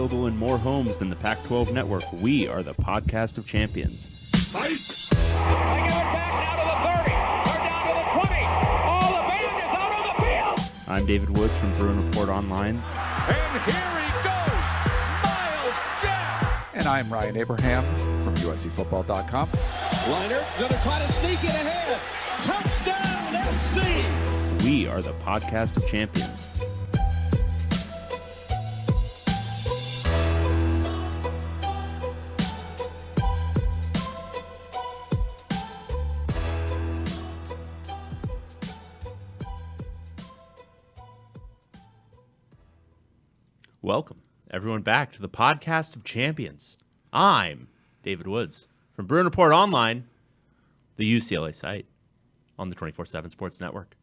available in more homes than the Pac-12 Network. We are the podcast of champions. Fight! They give it back now to the 30. They're down to the 20. All the band is out on the field. I'm David Woods from Bruin Report Online. And here he goes, Miles Jack. And I'm Ryan Abraham from USCFootball.com. Liner going to try to sneak it ahead. Touchdown, SC. We are the podcast of champions. Welcome, everyone, back to the podcast of champions. I'm David Woods from Bruin Report Online, the UCLA site on the 24/7 Sports Network.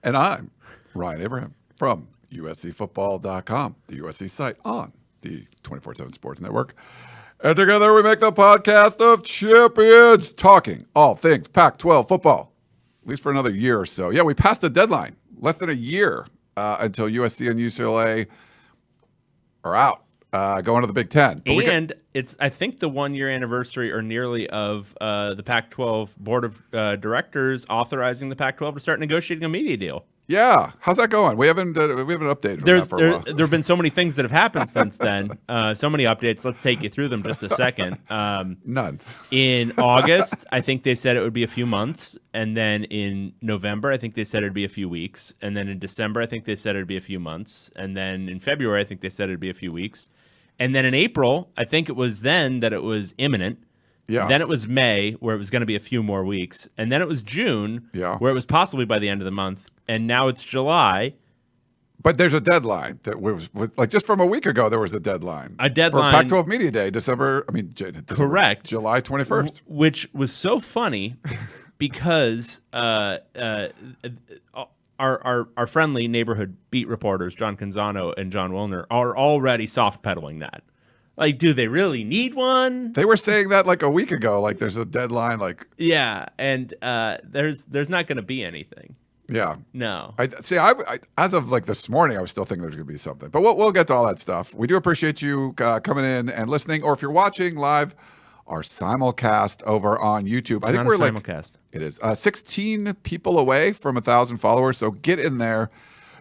And I'm Ryan Abraham from USCFootball.com, the USC site on the 24/7 Sports Network. And together we make the podcast of champions, talking all things Pac-12 football, at least for another year or so. Yeah, we passed the deadline, less than a year until USC and UCLA are out, going to the Big Ten. But and it's, I think, the 1-year anniversary or nearly of the Pac-12 Board of Directors autarizing the Pac-12 to start negotiating a media deal. Yeah, how's that going? We haven't updated on that for a while. There have been so many things that have happened since then. So many updates. Let's take you through them just a second. None. In August, I think they said it would be a few months. And then in November, I think they said it'd be a few weeks. And then in December, I think they said it'd be a few months. And then in February, I think they said it'd be a few weeks. And then in April, I think it was then that it was imminent. Yeah. Then it was May, where it was going to be a few more weeks. And then it was June, where it was possibly by the end of the month. And now it's July. But there's a deadline that was like just from a week ago. There was a deadline. A deadline for Pac-12 Media Day, correct, July 21st, which was so funny because our friendly neighborhood beat reporters John Canzano and John Wilner are already soft pedaling that. Like, do they really need one? They were saying that like a week ago. Like, there's a deadline. Like, yeah, and there's not going to be anything. Yeah. No. I as of like this morning, I was still thinking there's going to be something. But we'll get to all that stuff. We do appreciate you coming in and listening. Or if you're watching live, our simulcast over on YouTube. I think we're simulcast. It is 16 people away from 1,000 followers. So get in there,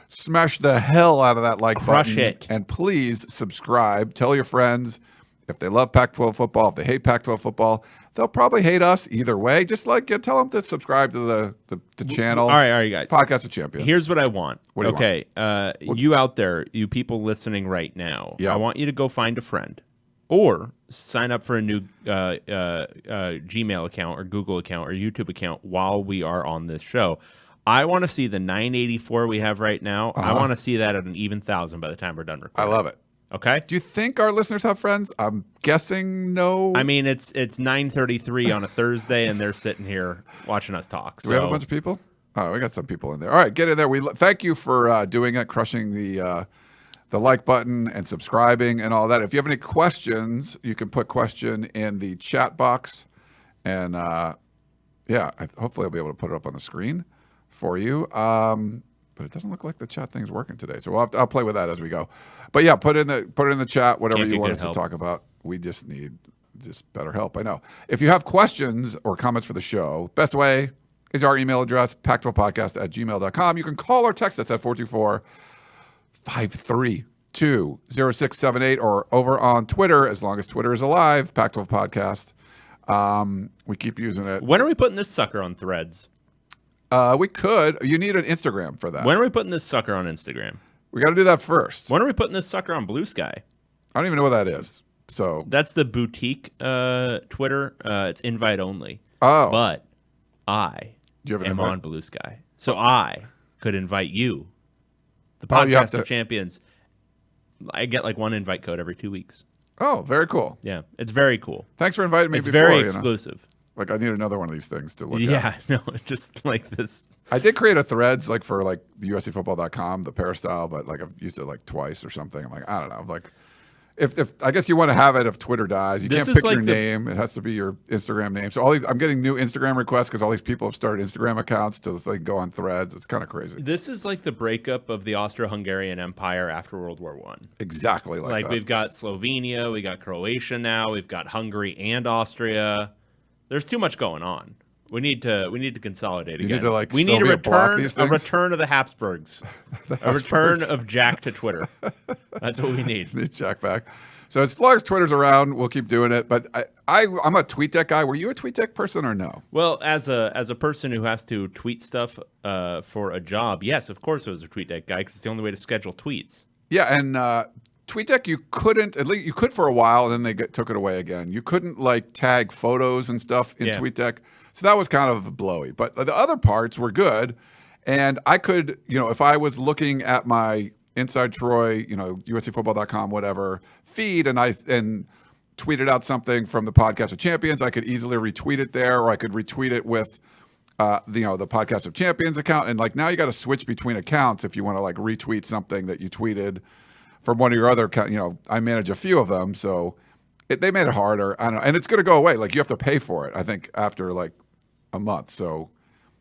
smash the hell out of that like button. Crush it. And please subscribe. Tell your friends if they love Pac-12 football, if they hate Pac-12 football. They'll probably hate us either way. Just like tell them to subscribe to the channel. All right, guys. Podcast of Champions. Here's what I want. What do you want? You out there, you people listening right now, yeah. I want you to go find a friend or sign up for a new Gmail account or Google account or YouTube account while we are on this show. I want to see the 984 we have right now. I want to see that at an even 1,000 by the time we're done recording. I love it. Okay. Do you think our listeners have friends? I'm guessing no. I mean, it's 9:33 on a Thursday, and they're sitting here watching us talk. Do we have a bunch of people? Oh, we got some people in there. All right, get in there. We thank you for doing it, crushing the like button and subscribing and all that. If you have any questions, you can put question in the chat box, and hopefully I'll be able to put it up on the screen for you. But it doesn't look like the chat thing's working today, so I'll play with that as we go. But yeah, put it in the chat whatever you want us to talk about. We just need better help. I know. If you have questions or comments for the show, best way is our email address, pac12podcast@gmail.com. You can call or text us at 424-532-0678 or over on Twitter, as long as Twitter is alive, Pac-12 Podcast. We keep using it. When are we putting this sucker on Threads? We could. You need an Instagram for that. When are we putting this sucker on Instagram? We got to do that first. When are we putting this sucker on Blue Sky? I don't even know what that is. So that's the boutique Twitter. It's invite only. Oh, but I am on Blue Sky, so I could invite you, the podcast of champions. I get like one invite code every 2 weeks. Oh, very cool. Yeah, it's very cool. Thanks for inviting me. It's very exclusive. Like, I need another one of these things to look at. Yeah, no, just like this. I did create a Threads like for like the USCFootball.com, the peristyle, but like I've used it like twice or something. I'm like, I don't know. Like, if I guess you want to have it if Twitter dies. You This can't is pick your like name. It has to be your Instagram name. So I'm getting new Instagram requests because all these people have started Instagram accounts to like go on threads. It's kind of crazy. This is like the breakup of the Austro-Hungarian Empire after World War I. Exactly like that. We've got Slovenia, we got Croatia now, we've got Hungary and Austria. There's too much going on. We need to consolidate again. Need to, like, we need Soviet block these a things? return of the Habsburgs. A return of Jack to Twitter. That's what we need. Need Jack back. So as long as Twitter's around, we'll keep doing it. But I'm a TweetDeck guy. Were you a TweetDeck person or no? Well, as a person who has to tweet stuff for a job, yes, of course I was a TweetDeck guy because it's the only way to schedule tweets. Yeah, and TweetDeck you couldn't, at least you could for a while, and then they took it away again. You couldn't like tag photos and stuff in TweetDeck. So that was kind of blowy. But the other parts were good. And I could, if I was looking at my Inside Troy, USCfootball.com, whatever, feed, and tweeted out something from the Podcast of Champions, I could easily retweet it there, or I could retweet it with, the Podcast of Champions account. And like now you got to switch between accounts if you want to like retweet something that you tweeted from one of your other accounts. I manage a few of them, so they made it harder. I don't know, and it's going to go away. Like you have to pay for it, I think, after like a month. So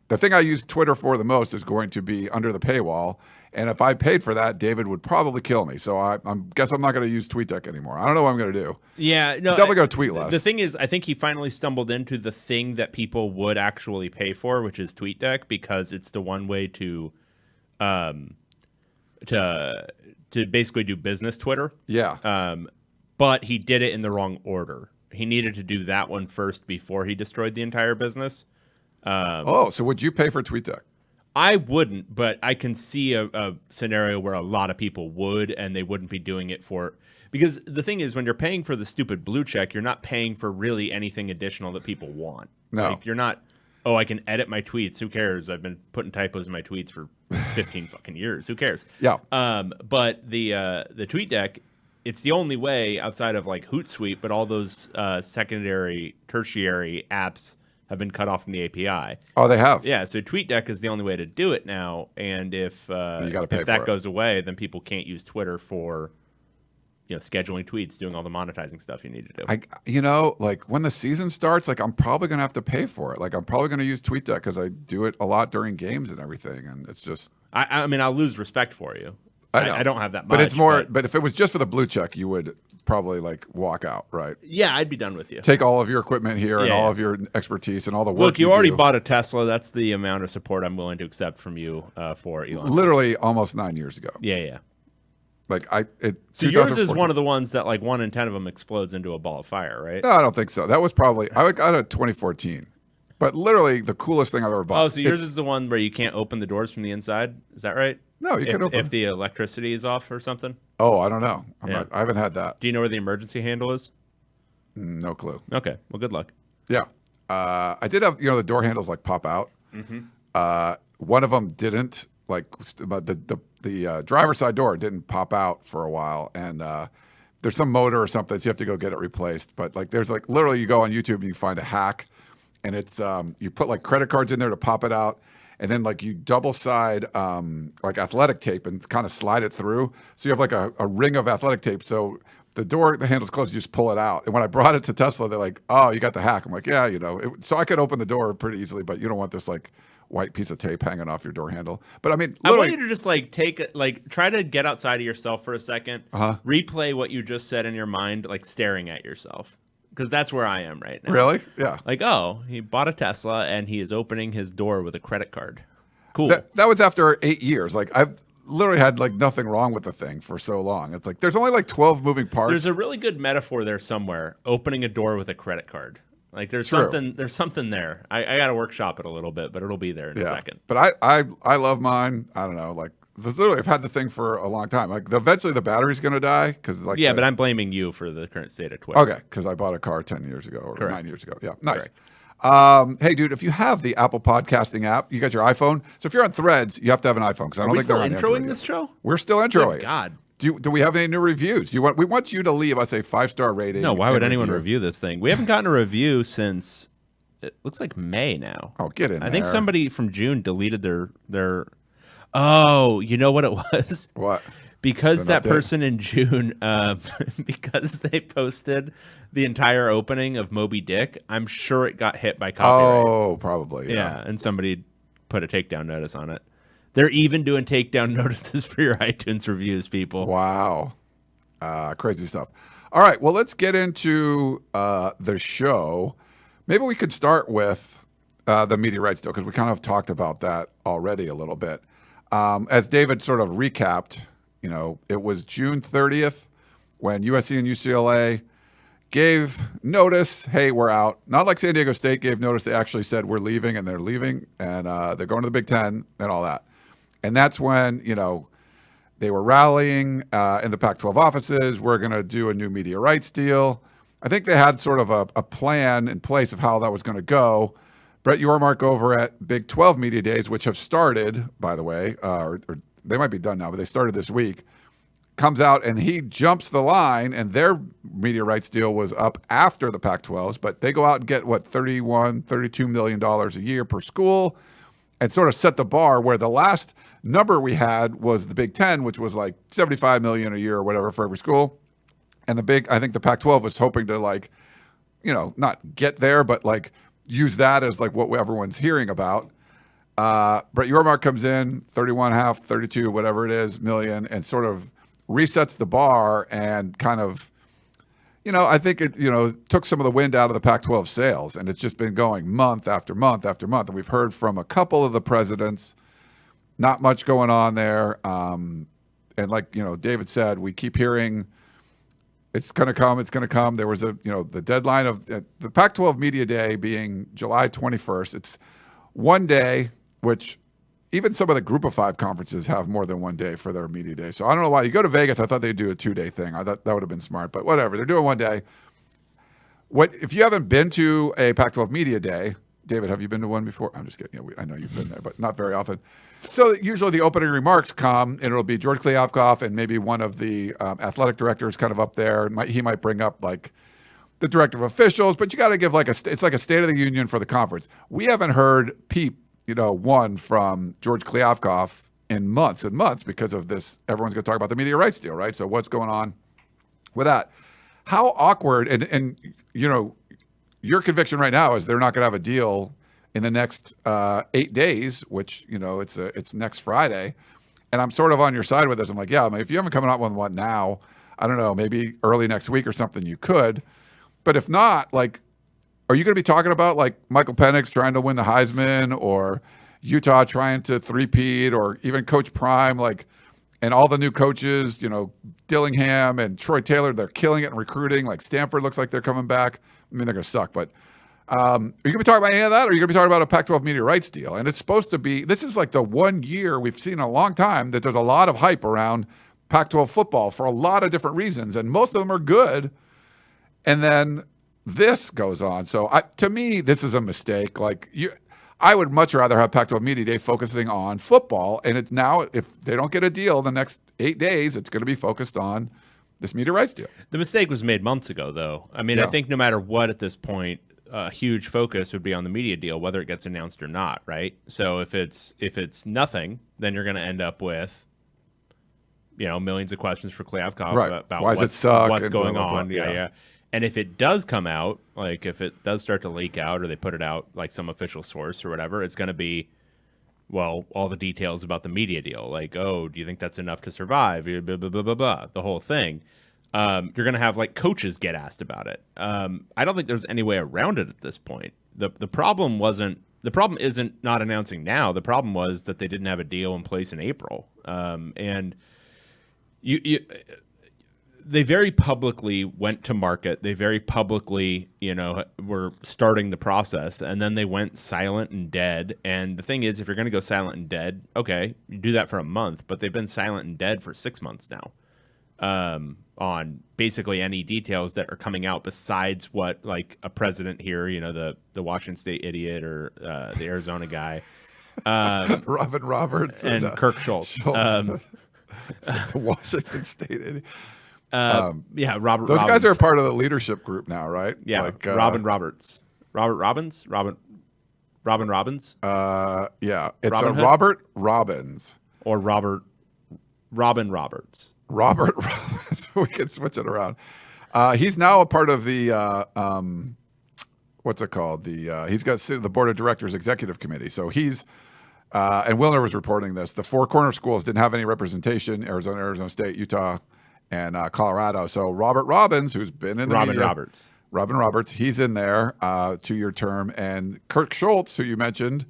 the thing I use Twitter for the most is going to be under the paywall. And if I paid for that, David would probably kill me. So I guess I'm not going to use TweetDeck anymore. I don't know what I'm going to do. Yeah, no, definitely going to tweet less. The thing is, I think he finally stumbled into the thing that people would actually pay for, which is TweetDeck, because it's the one way to basically do business Twitter. Yeah. But he did it in the wrong order. He needed to do that one first before he destroyed the entire business. So would you pay for TweetDeck? I wouldn't, but I can see a scenario where a lot of people would, and they wouldn't be doing it for, because the thing is, when you're paying for the stupid blue check, you're not paying for really anything additional that people want. No. Like, you're not, I can edit my tweets. Who cares? I've been putting typos in my tweets for 15 fucking years. Who cares? Yeah. But the TweetDeck, it's the only way outside of like Hootsuite, but all those secondary, tertiary apps have been cut off from the API. Oh, they have? Yeah, so TweetDeck is the only way to do it now, and if that goes away, then people can't use Twitter for scheduling tweets, doing all the monetizing stuff you need to do. Like when the season starts, like I'm probably going to have to pay for it. Like I'm probably going to use TweetDeck because I do it a lot during games and everything, and it's just. I mean, I'll lose respect for you. I don't have that much. But it's more. But if it was just for the blue check, you would probably like walk out, right? Yeah, I'd be done with you. Take all of your equipment here and all of your expertise and all the work. Look, you already bought a Tesla. That's the amount of support I'm willing to accept from you for Elon. Literally almost 9 years ago. Yeah. Like so yours is one of the ones that like 1 in 10 of them explodes into a ball of fire, right? No, I don't think so. That was probably I got it 2014. But literally the coolest thing I've ever bought. Oh, so yours is the one where you can't open the doors from the inside? Is that right? No, you can open if the electricity is off or something. Oh, I don't know. I haven't had that. Do you know where the emergency handle is? No clue. Okay, well, good luck. Yeah, I did have the door handles like pop out. Mm-hmm. One of them didn't. Like the driver's side door didn't pop out for a while, and there's some motor or something, so you have to go get it replaced. But like there's like literally you go on YouTube and you find a hack, and it's you put like credit cards in there to pop it out. And then like you double side like athletic tape and kind of slide it through. So you have like a ring of athletic tape. So the handle's closed, you just pull it out. And when I brought it to Tesla, they're like, oh, you got the hack. I'm like, yeah, so I could open the door pretty easily, but you don't want this like white piece of tape hanging off your door handle. But I mean, I want you to just like try to get outside of yourself for a second, replay what you just said in your mind, like staring at yourself. Because that's where I am right now. Really? Yeah. Like, he bought a Tesla and he is opening his door with a credit card. Cool. That was after 8 years. Like, I've literally had like nothing wrong with the thing for so long. It's like there's only like 12 moving parts. There's a really good metaphor there somewhere. Opening a door with a credit card. Like there's something there. I got to workshop it a little bit, but it'll be there in a second. But I love mine. I don't know. Like literally, I've had the thing for a long time. Like eventually, the battery's going to die because like but I'm blaming you for the current state of Twitter. Okay, because I bought a car 10 years ago or Correct. 9 years ago. Yeah, nice. Correct. Hey, dude, if you have the Apple Podcasting app, you got your iPhone. So if you're on Threads, you have to have an iPhone because I don't think they're on introing this show. We're still introing. Good God. Do we have any new reviews? We want you to leave us a 5-star rating. No, why would anyone review this thing? We haven't gotten a review since it looks like May now. Oh, get in there. I think somebody from June deleted their. Oh, you know what it was? What? Because They're that not dead. person in June, because they posted the entire opening of Moby Dick, I'm sure it got hit by copyright. Oh, probably. Yeah, and somebody put a takedown notice on it. They're even doing takedown notices for your iTunes reviews, people. Wow. Crazy stuff. All right. Well, let's get into the show. Maybe we could start with the media rights deal because we kind of talked about that already a little bit. As David sort of recapped, it was June 30th when USC and UCLA gave notice, hey, we're out. Not like San Diego State gave notice. They actually said we're leaving, and they're leaving, and they're going to the Big Ten and all that. And that's when, they were rallying in the Pac-12 offices. We're going to do a new media rights deal. I think they had sort of a plan in place of how that was going to go. Brett Yormark over at Big 12 Media Days, which have started, by the way, or they might be done now, but they started this week, comes out and he jumps the line, and their media rights deal was up after the Pac-12's, but they go out and get, $32 million a year per school, and sort of set the bar where the last number we had was the Big Ten, which was like $75 million a year or whatever for every school. And I think the Pac-12 was hoping to not get there, but use that as what everyone's hearing about. Brett Yormark comes in, 31.5, 32, whatever it is, million, and sort of resets the bar and kind of, I think it, took some of the wind out of the Pac-12 sails, and it's just been going month after month after month. And we've heard from a couple of the presidents, not much going on there. And David said, we keep hearing it's going to come, it's going to come. There was the deadline of the Pac-12 Media Day being July 21st. It's one day, which even some of the Group of Five conferences have more than one day for their media day. So I don't know why. You go to Vegas, I thought they'd do a 2-day thing. I thought that would have been smart, but whatever. They're doing one day. If you haven't been to a Pac-12 Media Day, David, have you been to one before? I'm just kidding. I know you've been there, but not very often. So usually the opening remarks come, and it'll be George Kliavkoff and maybe one of the athletic directors kind of up there. He might bring up the director of officials, but you got to give it's like a State of the Union for the conference. We haven't heard peep, one from George Kliavkoff in months and months because of this. Everyone's going to talk about the media rights deal, right? So what's going on with that? How awkward, and your conviction right now is they're not going to have a deal in the next 8 days, which, it's next Friday. And I'm sort of on your side with this. I'm like, yeah, if you haven't come out with one now, I don't know, maybe early next week or something, you could. But if not, are you going to be talking about Michael Penix trying to win the Heisman, or Utah trying to three-peat, or even Coach Prime, and all the new coaches, Dillingham and Troy Tayler, they're killing it in recruiting. Stanford looks like they're coming back. I mean, they're going to suck, but are you going to be talking about any of that, or are you going to be talking about a Pac-12 media rights deal? And it's supposed to be, this is the 1 year we've seen in a long time that there's a lot of hype around Pac-12 football for a lot of different reasons, and most of them are good. And then this goes on. So to me, this is a mistake. I would much rather have Pac-12 Media Day focusing on football. And it's now, if they don't get a deal in the next 8 days, it's going to be focused on this media rights deal. The mistake was made months ago, though. I mean, Yeah. I think no matter what at this point, a huge focus would be on the media deal, whether it gets announced or not, right? So if it's nothing, then you're going to end up with millions of questions for Kliavkoff Right. about Why does it suck what's and going blah, blah, blah. on. Yeah. And if it does come out, if it does start to leak out, or they put it out some official source or whatever, it's going to be, well, all the details about the media deal. Do you think that's enough to survive? Blah, blah, blah, blah, blah, the whole thing. You're going to have coaches get asked about it. I don't think there's any way around it at this point. The problem isn't not announcing now. The problem was that they didn't have a deal in place in April. And they very publicly went to market. They very publicly, were starting the process, and then they went silent and dead. And the thing is, if you're going to go silent and dead, okay, you do that for a month, but they've been silent and dead for 6 months now. On basically any details that are coming out besides what a president here, the Washington State idiot or the Arizona guy, Robin Roberts and Kirk Schultz. the Washington State idiot. Robert. Those Robbins. guys are a part of the leadership group now, right? Yeah, Robin Roberts. Robin Robbins. Yeah, it's Robin Hood? Robert Robbins Or Robert Robin Roberts. Robert Roberts. We can switch it around. He's now a part of the what's it called? He's got to sit in the board of directors executive committee. So he's and Wilner was reporting this. The four corner schools didn't have any representation: Arizona State, Utah, and Colorado. So Robert Robbins, who's been in the media, Robin Roberts, he's in there, 2-year term, and Kirk Schultz, who you mentioned,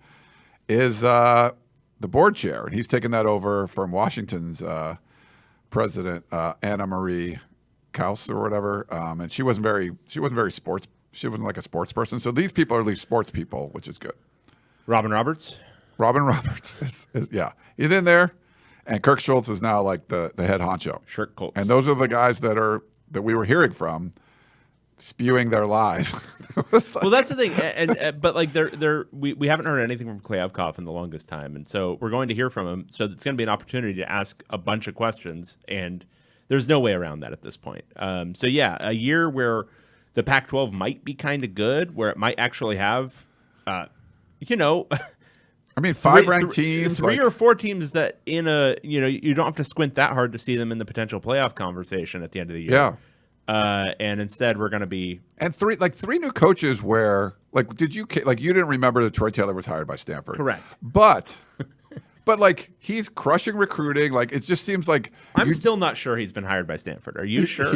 is the board chair, and he's taken that over from Washington's president, Anna Marie Kaus or whatever, and she wasn't very sports. She wasn't like a sports person. So these people are at least sports people, which is good. Robin Roberts yeah, he's in there, and Kirk Schultz is now like the head honcho. Shirk Colts. And those are the guys that we were hearing from, spewing their lies. Well, that's the thing, and but like we haven't heard anything from Kliavkoff in the longest time, and so we're going to hear from him. So it's going to be an opportunity to ask a bunch of questions, and there's no way around that at this point. So yeah, a year where the Pac-12 might be kind of good, where it might actually have, I mean, 5 ranked teams, three or four teams that you don't have to squint that hard to see them in the potential playoff conversation at the end of the year. Yeah. And instead we're going to be three new coaches where you didn't remember that Troy Tayler was hired by Stanford. Correct. But like he's crushing recruiting. Like it just seems like I'm still not sure he's been hired by Stanford. Are you sure?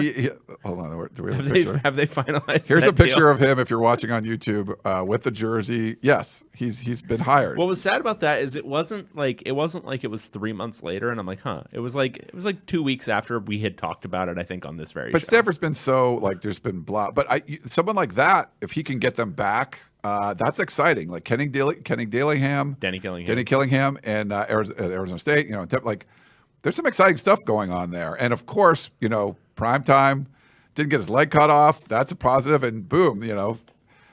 Hold on. Do we have a picture? Have they finalized? Here's a picture deal? of him if you're watching on YouTube with the jersey. Yes, he's been hired. What was sad about that is it wasn't like it was 3 months later, and I'm like, huh. It was like 2 weeks after we had talked about it. I think on this very. But show. Stanford's been so like there's been blah. But someone like that, if he can get them back. That's exciting. Like Denny Dillingham, and Arizona State. There's some exciting stuff going on there. And of course, Primetime didn't get his leg cut off. That's a positive. And boom,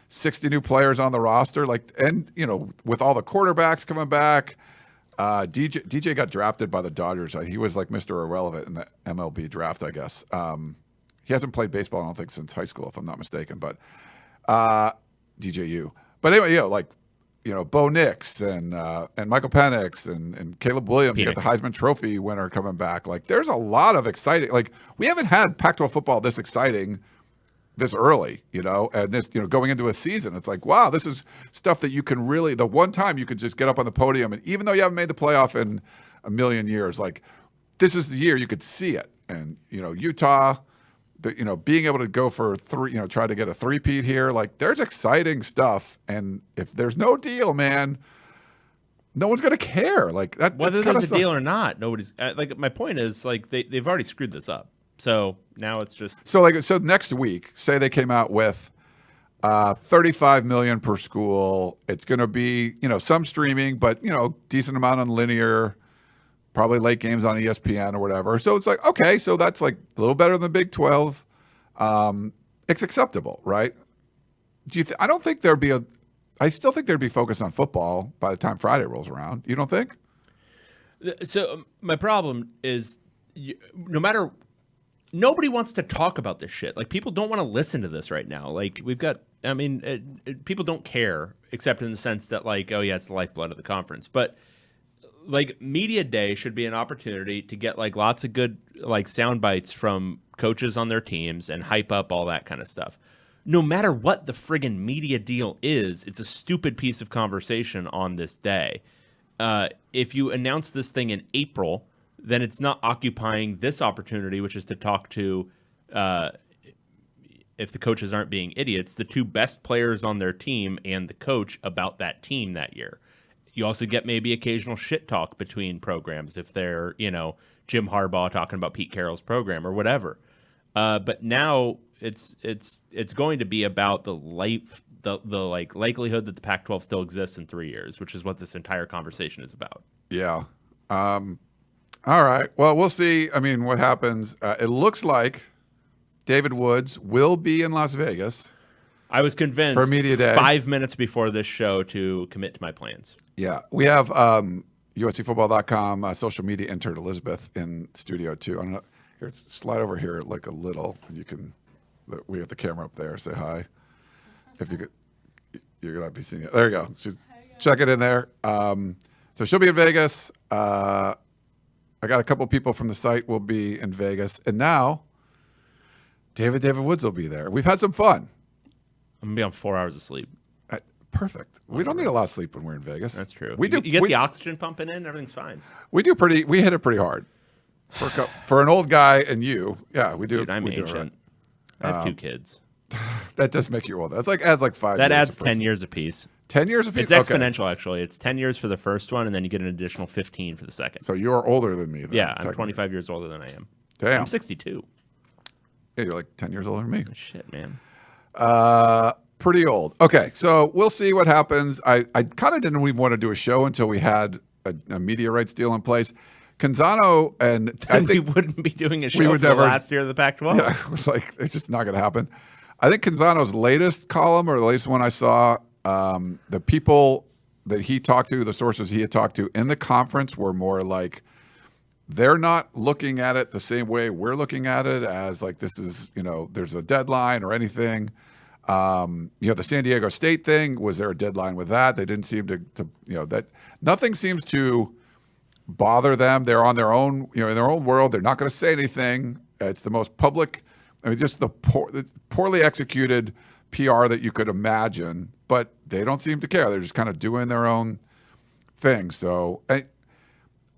60 new players on the roster. With all the quarterbacks coming back, DJ got drafted by the Dodgers. He was like Mr. Irrelevant in the MLB draft, I guess. He hasn't played baseball, I don't think, since high school, if I'm not mistaken. But DJU. But anyway, Bo Nix and Michael Penix and Caleb Williams, you got the Heisman Trophy winner coming back. Like, there's a lot of exciting. Like, we haven't had Pac-12 football this exciting this early, and this, going into a season. It's like, wow, this is stuff that you can really, the one time you could just get up on the podium, and even though you haven't made the playoff in a million years, like, this is the year you could see it. And, Utah, being able to go for try to get a three-peat here, like there's exciting stuff. And if there's no deal, man, no one's going to care. Like that, whether there's a deal or not, nobody's my point is like they've already screwed this up. So now it's just so next week, say they came out with $35 million per school. It's going to be, some streaming, but decent amount on linear. Probably late games on ESPN or whatever. So it's like, okay, so that's like a little better than the Big 12. It's acceptable, right? I don't think I still think there'd be focus on football by the time Friday rolls around. You don't think? So my problem is nobody wants to talk about this shit. Like people don't want to listen to this right now. Like people don't care except in the sense that like, oh yeah, it's the lifeblood of the conference. But like media day should be an opportunity to get like lots of good like sound bites from coaches on their teams and hype up all that kind of stuff. No matter what the friggin' media deal is, it's a stupid piece of conversation on this day. If you announce this thing in April, then it's not occupying this opportunity, which is to talk to, if the coaches aren't being idiots, the two best players on their team and the coach about that team that year. You also get maybe occasional shit talk between programs if they're, Jim Harbaugh talking about Pete Carroll's program or whatever. But now it's going to be about the likelihood that the Pac-12 still exists in 3 years, which is what this entire conversation is about. Yeah. All right. Well, we'll see. I mean, what happens? It looks like David Woods will be in Las Vegas. I was convinced for Media Day 5 minutes before this show to commit to my plans. Yeah. We have USCfootball.com social media intern Elizabeth in studio too. I don't know. Here, slide over here like a little, and you can. We have the camera up there. Say hi. If you could, you're gonna be seeing it. There you go. Check it in there. So she'll be in Vegas. I got a couple people from the site will be in Vegas, and now David Woods will be there. We've had some fun. I'm gonna be on 4 hours of sleep. Perfect. We don't need a lot of sleep when we're in Vegas. That's true. We do. You get the oxygen pumping in, everything's fine. We hit it pretty hard. For an old guy and you, yeah, we do. Dude, I'm we do ancient. Right. I have 2 kids. That does make you old. That's adds 5 years. That adds 10 years apiece. 10 years apiece? It's exponential, actually. It's 10 years for the first one, and then you get an additional 15 for the second. So you're older than me, then. Yeah, I'm 25 years older than I am. Damn. I'm 62. Yeah, you're 10 years older than me. Shit, man. Pretty old. Okay, so we'll see what happens. I kind of didn't even want to do a show until we had a media rights deal in place. Canzano and I think we wouldn't be doing a show would for never, the last year of the Pac-12. Yeah, it was it's just not going to happen. I think Canzano's latest column, or the latest one I saw, the people that he talked to, the sources he had talked to in the conference were more they're not looking at it the same way we're looking at it as this is, there's a deadline or anything. The San Diego State thing, was there a deadline with that? They didn't seem to that nothing seems to bother them. They're on their own, in their own world. They're not going to say anything. It's the most public, just the poorly executed PR that you could imagine, but they don't seem to care. They're just kind of doing their own thing. So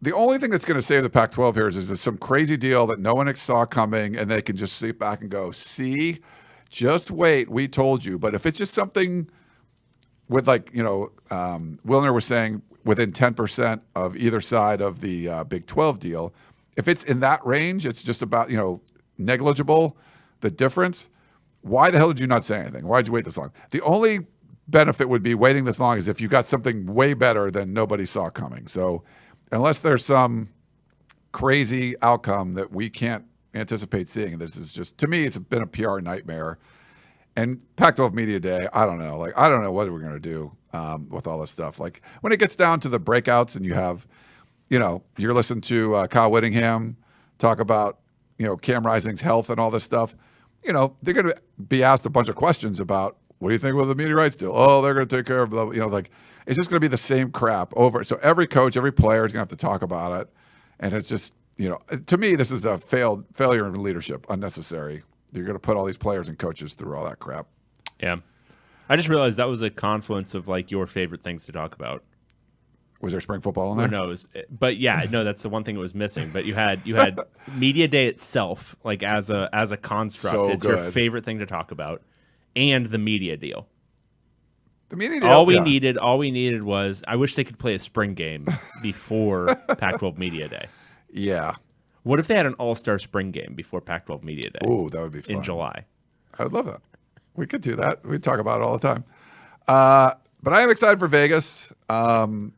the only thing that's going to save the Pac-12 here is some crazy deal that no one saw coming, and they can just sit back and go, see, just wait, we told you. But if it's just something with Wilner was saying, within 10% of either side of the Big 12 deal, if it's in that range, it's just about, negligible, the difference. Why the hell did you not say anything? Why did you wait this long? The only benefit would be waiting this long is if you got something way better than nobody saw coming. So unless there's some crazy outcome that we can't anticipate seeing, this is just, to me, it's been a PR nightmare. And Pac-12 Media Day, I don't know. I don't know what we're going to do with all this stuff. When it gets down to the breakouts and you have, you're listening to Kyle Whittingham talk about, Cam Rising's health and all this stuff, they're going to be asked a bunch of questions about, what do you think with the media rights deal? Oh, they're going to take care of, blah, blah, it's just going to be the same crap over. So every coach, every player is going to have to talk about it. And it's just, to me, this is a failure in leadership, unnecessary. You're going to put all these players and coaches through all that crap. Yeah. I just realized that was a confluence of your favorite things to talk about. Was there spring football in there? Who knows? But yeah, no, that's the one thing that was missing. But you had Media Day itself, as a construct. So it's good. your favorite thing to talk about, and the media deal. The media deal. All we needed was, I wish they could play a spring game before Pac-12 Media Day. Yeah. What if they had an all-star spring game before Pac-12 Media Day? Ooh, that would be fun. In July. I would love that. We could do that. We talk about it all the time. But I am excited for Vegas. Brett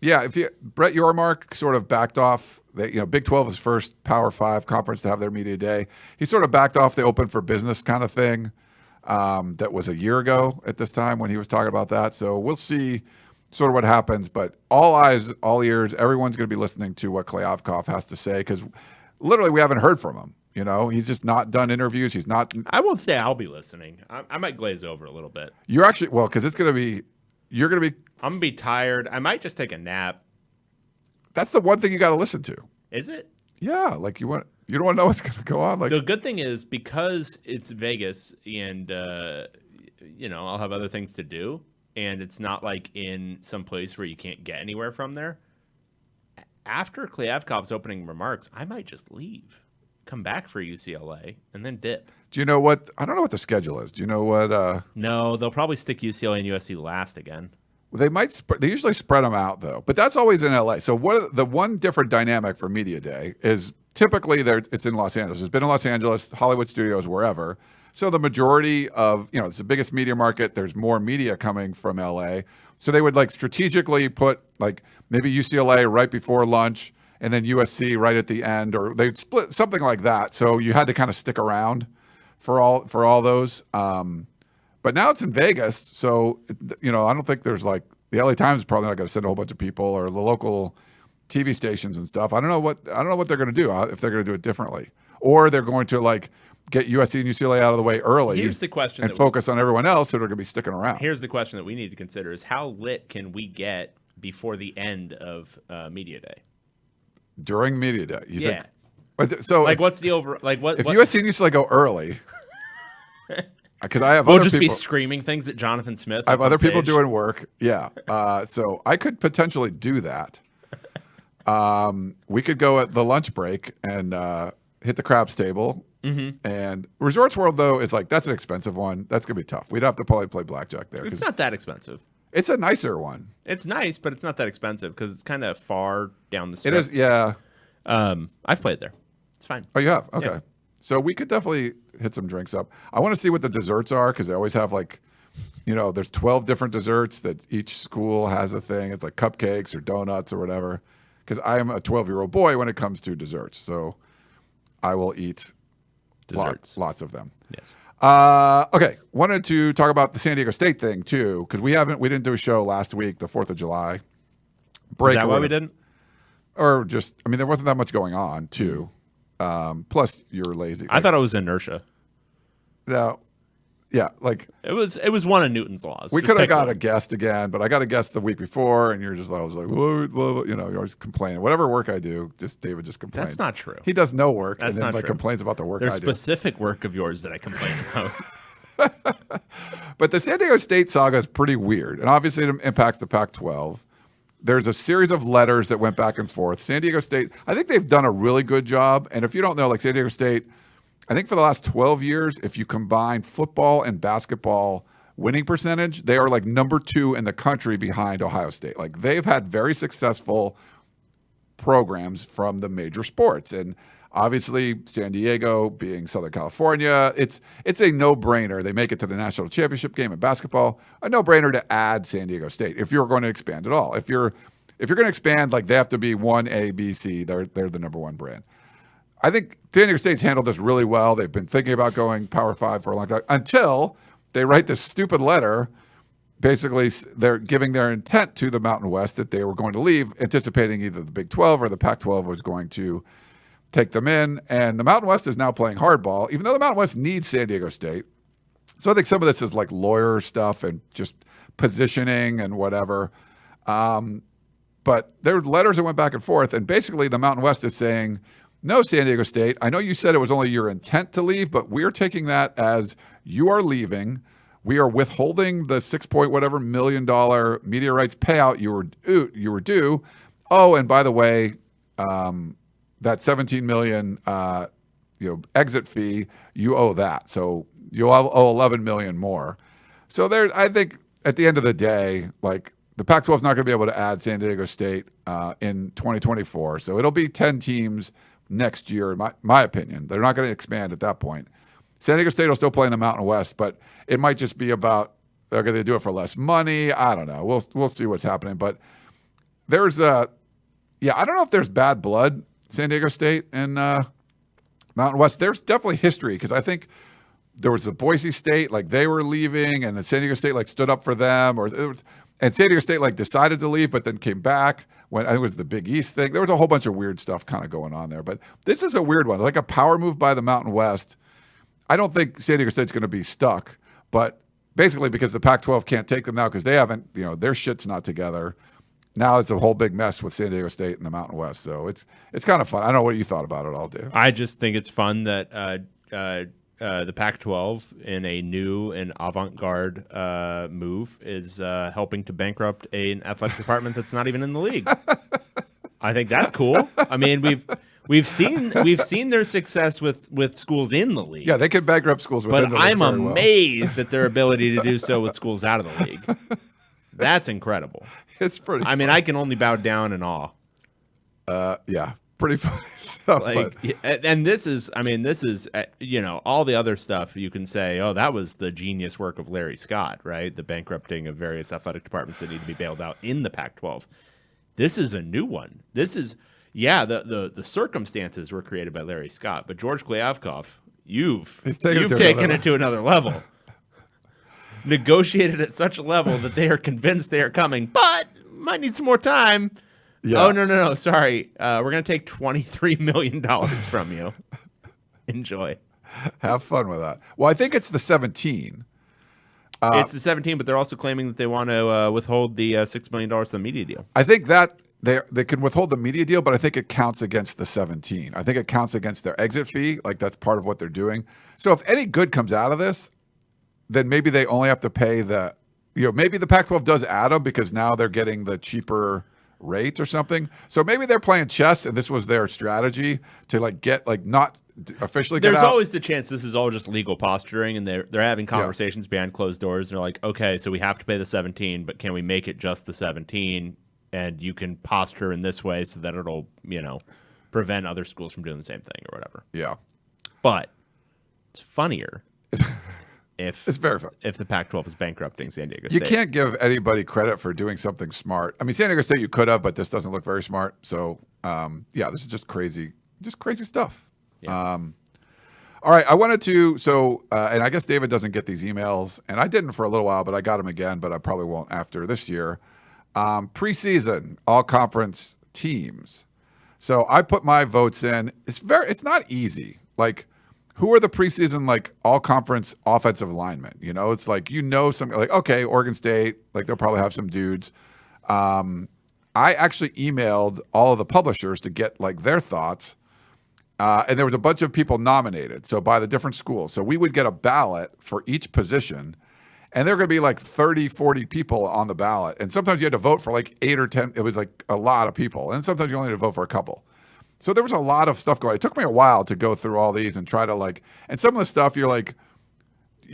Yormark sort of backed off. Big 12 is first Power 5 conference to have their media day. He sort of backed off the open for business kind of thing. That was a year ago at this time when he was talking about that. So we'll see sort of what happens, but all eyes, all ears, everyone's going to be listening to what Kliavkoff has to say, because literally we haven't heard from him. He's just not done interviews. He's not. I won't say I'll be listening. I might glaze over a little bit. You're actually, because it's going to be, you're going to be. I'm going to be tired. I might just take a nap. That's the one thing you got to listen to. Is it? Yeah. You don't want to know what's going to go on. The good thing is, because it's Vegas and, I'll have other things to do. And it's not in some place where you can't get anywhere from there. After Kliavkoff's opening remarks, I might just leave, come back for UCLA, and then dip. Do you know what? I don't know what the schedule is. Do you know what? No, they'll probably stick UCLA and USC last again. They might. They usually spread them out though, but that's always in LA. So the one different dynamic for Media Day is typically it's in Los Angeles. It's been in Los Angeles, Hollywood Studios, wherever. So the majority of, it's the biggest media market. There's more media coming from LA. So they would strategically put maybe UCLA right before lunch and then USC right at the end, or they'd split something like that. So you had to kind of stick around for all those. But now it's in Vegas. So, I don't think there's the LA Times is probably not going to send a whole bunch of people, or the local TV stations and stuff. I don't know what they're going to do, if they're going to do it differently, or they're going to get USC and UCLA out of the way early. Here's the question, and focus on everyone else that are going to be sticking around. Here's the question that we need to consider: is how lit can we get before the end of Media Day? during media day. You Yeah. think? So Like, what's the over? Like, what? if what USC needs to like go early, because I have we'll other just people. be screaming things at Jonathan Smith. I have up on other people stage. doing work. Yeah. So I could potentially do that. We could go at the lunch break and hit the craps table. Mm-hmm. And Resorts World, though, is like, that's an expensive one. That's going to be tough. We'd have to probably play blackjack there. It's not that expensive. It's a nicer one. It's nice, but it's not that expensive because it's kind of far down the street. It is, yeah. I've played there. It's fine. Oh, you have? Okay. Yeah. So we could definitely hit some drinks up. I want to see what the desserts are because they always have like, there's 12 different desserts that each school has a thing. It's like cupcakes or donuts or whatever. Because I am a 12-year-old boy when it comes to desserts. So I will eat Desserts. lots of them. Yes. Okay. Wanted to talk about the San Diego State thing too, because we didn't do a show last week, the 4th of July break. Is that why we didn't? Or just, there wasn't that much going on too. Plus, you're lazy. I thought it was inertia. No. Yeah, like It was one of Newton's laws. we Just could have pick got one. a guest again, but I got a guest the week before, and I was like, whoa, you're always complaining. Whatever work I do, David just complains. That's not true. He does no work, That's and then not true. complains about the work There's I do. specific work of yours that I complain about. But the San Diego State saga is pretty weird, and obviously it impacts the Pac-12. There's a series of letters that went back and forth. San Diego State, I think they've done a really good job. And if you don't know, like San Diego State, I think for the last 12 years, if you combine football and basketball winning percentage, they are like number 2 in the country behind Ohio State. Like they've had very successful programs from the major sports. And obviously San Diego being Southern California, it's a no-brainer. They make it to the national championship game in basketball, a no-brainer to add San Diego State if you're going to expand at all. If you're going to expand, like they have to be 1A, B, C. They're the number 1 brand. I think San Diego State's handled this really well. They've been thinking about going Power 5 for a long time until they write this stupid letter. Basically, they're giving their intent to the Mountain West that they were going to leave, anticipating either the Big 12 or the Pac-12 was going to take them in. And the Mountain West is now playing hardball, even though the Mountain West needs San Diego State. So I think some of this is like lawyer stuff and just positioning and whatever. But there were letters that went back and forth, and basically the Mountain West is saying, no, San Diego State, I know you said it was only your intent to leave, but we're taking that as you are leaving. We are withholding the $6 million media rights payout you were due. Oh, and by the way, that $17 million exit fee, you owe that. So you'll owe $11 million more. So there, I think at the end of the day, like the Pac-12 is not going to be able to add San Diego State in 2024. So it'll be 10 teams next year, in my opinion. They're not going to expand at that point. San Diego State will still play in the Mountain West, but it might just be about they're going to do it for less money. I don't know. We'll see what's happening. But there's I don't know if there's bad blood, San Diego State and Mountain West. There's definitely history because I think there was the Boise State, like they were leaving, and then San Diego State like stood up for them, and San Diego State like decided to leave, but then came back when I think it was the Big East thing. There was a whole bunch of weird stuff kind of going on there. But this is a weird one, like a power move by the Mountain West. I don't think San Diego State's going to be stuck, but basically because the Pac-12 can't take them now because they haven't, their shit's not together. Now it's a whole big mess with San Diego State and the Mountain West. So it's kind of fun. I don't know what you thought about it all, Dave. I just think it's fun that the Pac-12, in a new and avant-garde move, is helping to bankrupt an athletic department that's not even in the league. I think that's cool. I mean, we've seen their success with schools in the league. Yeah, they can bankrupt schools within but the league I'm very well. amazed at their ability to do so with schools out of the league. That's incredible. It's pretty. I mean, I can only bow down in awe. Yeah, pretty funny stuff. And this is all the other stuff you can say, oh, that was the genius work of Larry Scott, right? The bankrupting of various athletic departments that need to be bailed out in the Pac-12. This is a new one. This is, the circumstances were created by Larry Scott, but George Kliavkoff, you've taken it to another level. Negotiated at such a level that they are convinced they are coming, but might need some more time. Yeah. Oh, no. Sorry. We're going to take $23 million from you. Enjoy. Have fun with that. Well, I think it's the 17. It's the 17, but they're also claiming that they want to withhold the $6 million to the media deal. I think that they can withhold the media deal, but I think it counts against the 17. I think it counts against their exit fee. Like that's part of what they're doing. So if any good comes out of this, then maybe they only have to pay maybe the Pac-12 does add them because now they're getting the cheaper rate or something. So maybe they're playing chess and this was their strategy to not officially get out. There's always the chance this is all just legal posturing and they're having conversations behind closed doors. And they're like, okay, so we have to pay the 17, but can we make it just the 17? And you can posture in this way so that it'll, prevent other schools from doing the same thing or whatever. Yeah. But it's funnier it's very fun. if the Pac-12 is bankrupting San Diego You State. can't give anybody credit for doing something smart. I mean, San Diego State you could have, but this doesn't look very smart. So, this is just crazy stuff. Yeah. All right, I wanted to, and I guess David doesn't get these emails, and I didn't for a little while, but I got them again, but I probably won't after this year. Preseason, all conference teams. So I put my votes in. It's not easy. Like, who are the preseason, all conference offensive linemen? It's like, some, okay, Oregon State, they'll probably have some dudes. I actually emailed all of the publishers to get their thoughts. And there was a bunch of people nominated. So by the different schools. So we would get a ballot for each position. And there were going to be 30, 40 people on the ballot. And sometimes you had to vote for 8 or 10. It was a lot of people. And sometimes you only had to vote for a couple. So there was a lot of stuff going on. It took me a while to go through all these and try to and some of the stuff you're like,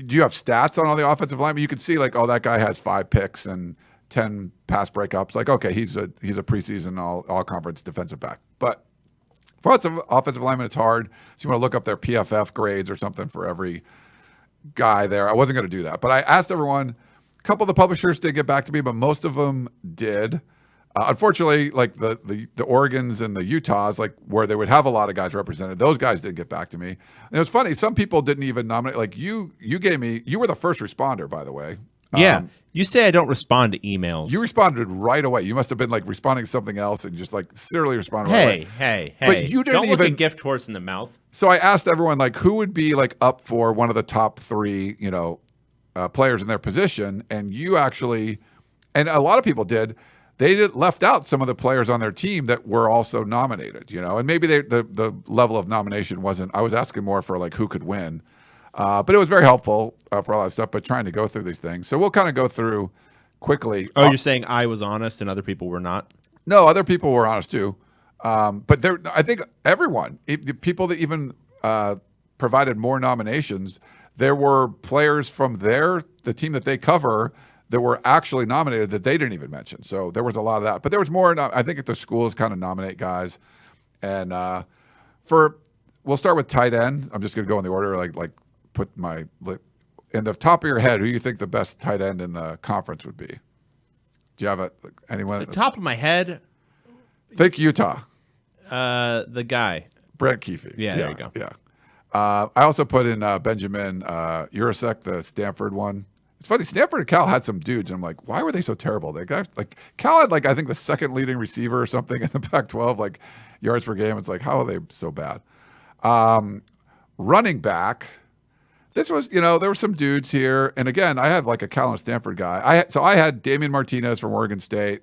do you have stats on all the offensive linemen? You can see that guy has 5 picks and 10 pass breakups. Okay, he's a preseason all conference defensive back. But for offensive linemen, it's hard. So you want to look up their PFF grades or something for every guy there. I wasn't going to do that, but I asked everyone. A couple of the publishers did get back to me, but most of them did. Unfortunately, the Oregons and the Utahs, where they would have a lot of guys represented, those guys didn't get back to me. And it was funny. Some people didn't even nominate. You were the first responder, by the way. Yeah. You say I don't respond to emails. You responded right away. You must have been responding to something else and just serially responded right away. Hey. But you didn't don't look a gift horse in the mouth. So I asked everyone who would be up for one of the top 3, players in their position. And you actually, and a lot of people did, they left out some of the players on their team that were also nominated, and maybe the level of nomination wasn't, I was asking more for who could win. But it was very helpful for all that stuff, but trying to go through these things. So we'll kind of go through quickly. Oh, you're saying I was honest and other people were not? No, other people were honest too. But I think everyone, people that even provided more nominations, there were players from the team that they cover that were actually nominated that they didn't even mention. So there was a lot of that. But there was more, I think the schools kind of nominate guys. And we'll start with tight end. I'm just going to go in the order, put in the top of your head, who you think the best tight end in the conference would be? Do you have anyone? The top of my head? Think Utah. The guy. Brett Keefe. Yeah, there you go. Yeah. I also put in Benjamin Urasek, the Stanford one. It's funny, Stanford and Cal had some dudes, and I'm like, why were they so terrible? They got Cal had I think the second leading receiver or something in the Pac-12, yards per game. It's how are they so bad? Running back. This was, there were some dudes here, and again, I had a Cal and Stanford guy. I had Damian Martinez from Oregon State,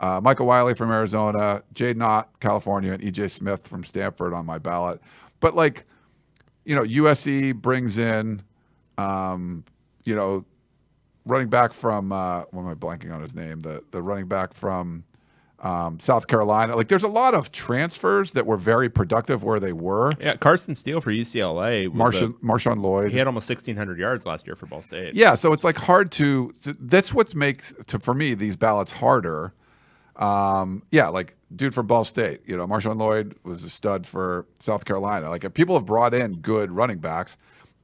Michael Wiley from Arizona, Jay Knott, California, and E.J. Smith from Stanford on my ballot. But USC brings in, running back from what am I blanking on his name? The running back from South Carolina. There's a lot of transfers that were very productive where they were. Yeah, Carson Steele for UCLA. Marshawn Lloyd. He had almost 1,600 yards last year for Ball State. Yeah, so it's hard to. That's what makes for me these ballots harder. Dude from Ball State. Marshawn Lloyd was a stud for South Carolina. People have brought in good running backs.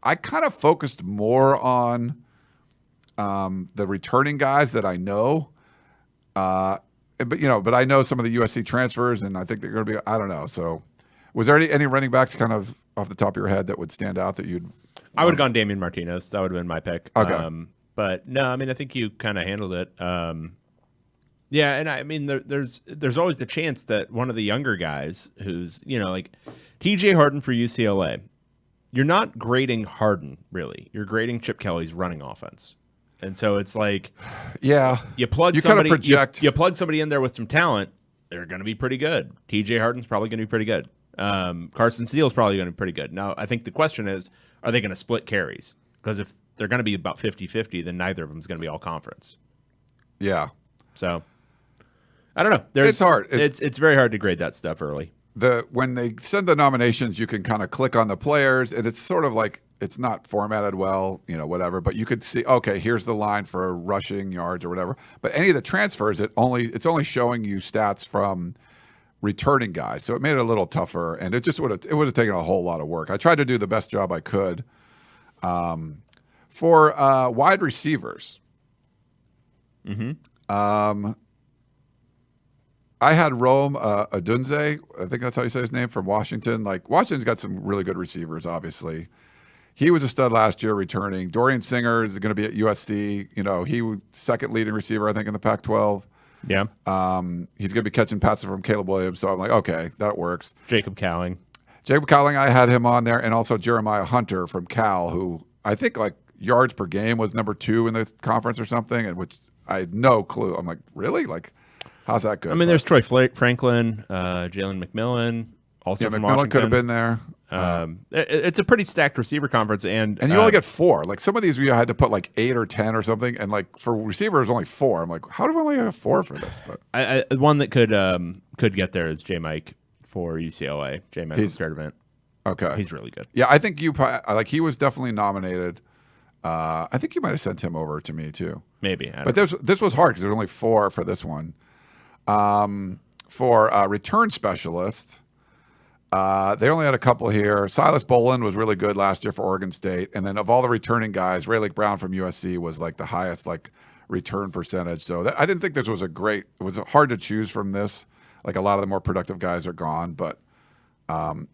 I kind of focused more on the returning guys that I know. But I know some of the USC transfers, and I think they're going to be. I don't know. So, was there any running backs kind of off the top of your head that would stand out that you'd? I would have gone Damian Martinez. That would have been my pick. Okay. But no, I think you kind of handled it. Yeah, and there's always the chance that one of the younger guys, who's T.J. Harden for UCLA, you're not grading Harden really. You're grading Chip Kelly's running offense. And so it's yeah, you plug you somebody, kind of project. You plug somebody in there with some talent, they're going to be pretty good. TJ Harden's probably going to be pretty good. Carson Steele's probably going to be pretty good. Now, I think the question is, are they going to split carries? Because if they're going to be about 50-50, then neither of them is going to be all conference. Yeah. So, I don't know. It's hard. It's very hard to grade that stuff early. When they send the nominations, you can kind of click on the players, and it's sort of like it's not formatted well, whatever. But you could see, okay, here's the line for rushing yards or whatever. But any of the transfers, it's only showing you stats from returning guys, so it made it a little tougher, and it would have taken a whole lot of work. I tried to do the best job I could. For wide receivers, I had Rome Odunze, I think that's how you say his name, from Washington. Like, Washington's got some really good receivers, obviously. He was a stud last year returning. Dorian Singer is going to be at USC. He was second leading receiver, I think, in the Pac-12. Yeah. He's going to be catching passes from Caleb Williams, so I'm like, okay, that works. Jacob Cowling, I had him on there, and also Jeremiah Hunter from Cal, who I think like yards per game was number 2 in the conference or something, and which I had no clue. I'm like, really? Like, how's that good? I mean, there's Troy Franklin, Jalen McMillan, also from McMillan Washington. could have been there. It's a pretty stacked receiver conference, and you only get 4. Like, some of these we had to put like 8 or 10 or something, and like for receivers only 4. I'm like, how do we only have 4 for this? But one that could get there is J. Mike for UCLA. J. Mike Sturdivant. Okay, he's really good. Yeah, I think he was definitely nominated. I think you might have sent him over to me too. Maybe, but this was hard because there were only 4 for this one. For return specialist, they only had a couple here. Silas Boland was really good last year for Oregon State, and then of all the returning guys, Ray Lake Brown from USC was like the highest return percentage. So I didn't think this was it was hard to choose from this. Like, a lot of the more productive guys are gone, but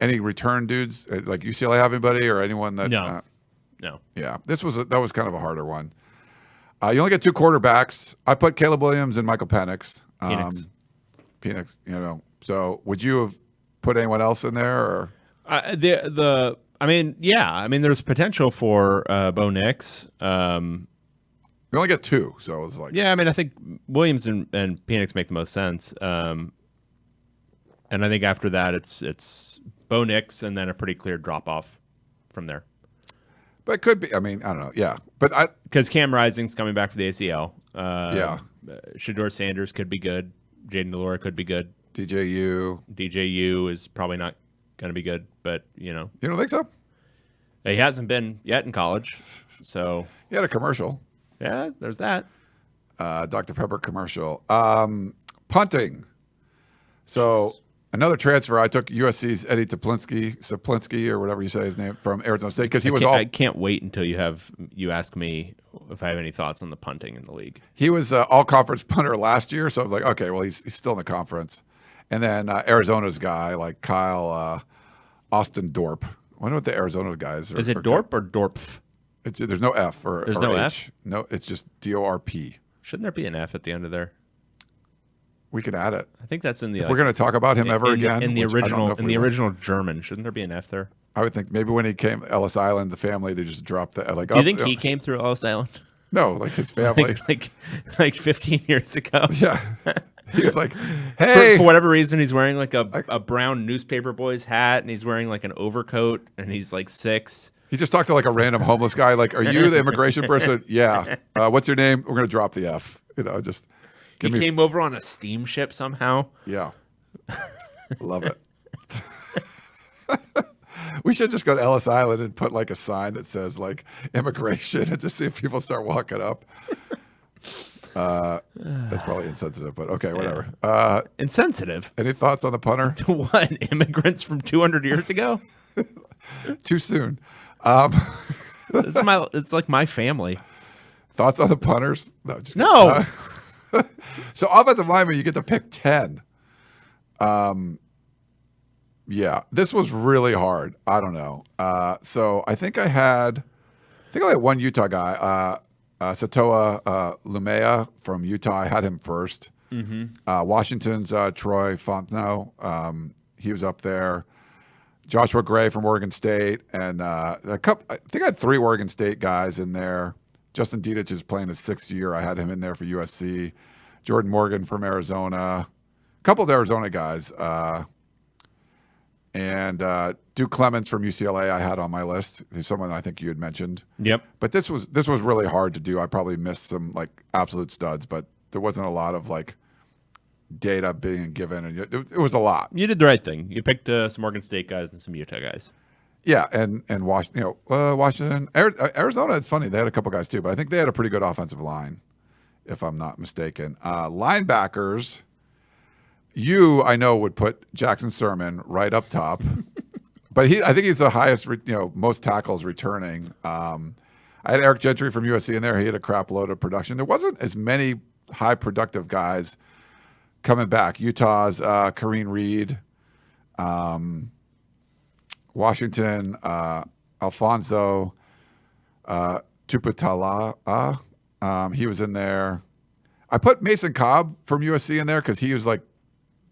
any return dudes like UCLA have anybody or anyone that? No. Yeah, that was kind of a harder one. You only get 2 quarterbacks. I put Caleb Williams and Michael Penix. Penix, So would you have put anyone else in there? Or? There's potential for Bo Nix. We only get 2, so it's like. Yeah, I think Williams and Penix make the most sense. And I think after that, it's Bo Nix and then a pretty clear drop off from there. But it could be. I don't know. Yeah, but because Cam Rising's coming back for the ACL. Yeah. Shador Sanders could be good. Jaden DeLora could be good. DJU is probably not going to be good, but You don't think so? He hasn't been yet in college, so. He had a commercial. Yeah, there's that. Dr. Pepper commercial. Punting. So another transfer. I took USC's Eddie Saplinski, or whatever you say his name, from Arizona State, because I can't wait until you ask me if I have any thoughts on the punting in the league. He was all-conference punter last year, so I was like, okay, well, he's still in the conference. And then Arizona's guy, like Kyle Austin Dorp. I wonder what the Arizona guys are. Is it Dorp or Dorpf? There's no F or There's or no H. F? No, it's just DORP. Shouldn't there be an F at the end of there? We can add it. I think that's in the. If we're going to talk about him ever again, in the original German, shouldn't there be an F there? I would think maybe when he came to Ellis Island, the family, they just dropped the Do you think he came through Ellis Island? No, like his family, like 15 years ago. Yeah, he was like, hey, for whatever reason, he's wearing like a brown newspaper boy's hat, and he's wearing like an overcoat, and he's like 6. He just talked to like a random homeless guy. Like, are you the immigration person? Yeah. What's your name? We're going to drop the F. Just. He came over on a steamship somehow. Yeah. Love it. We should just go to Ellis Island and put like a sign that says like immigration and just see if people start walking up. That's probably insensitive, but okay, whatever. Insensitive? Any thoughts on the punter? To what? Immigrants from 200 years ago? Too soon. It's like my family. Thoughts on the punters? No, just no. So offensive lineman, you get to pick 10. Yeah, this was really hard. I don't know. So I think I had one Utah guy, Satoa Lumea from Utah. I had him first. Mm-hmm. Washington's Troy Fontenot. He was up there. Joshua Gray from Oregon State, and I think I had 3 Oregon State guys in there. Justin Dietich is playing his 6th year. I had him in there for USC. Jordan Morgan from Arizona. couple of Arizona guys. And Duke Clemens from UCLA I had on my list. He's someone I think you had mentioned. Yep. But this was really hard to do. I probably missed some like absolute studs, but there wasn't a lot of like data being given, and it was a lot. You did the right thing. You picked some Oregon State guys and some Utah guys. Yeah, and Washington, Arizona. It's funny they had a couple guys too, but I think they had a pretty good offensive line, if I'm not mistaken. Linebackers. I know would put Jackson Sermon right up top, but I think he's the highest, most tackles returning. I had Eric Gentry from USC in there. He had a crap load of production. There wasn't as many high productive guys coming back. Utah's Kareem Reed, Washington, Alfonso Tuputala. He was in there. I put Mason Cobb from USC in there because he was like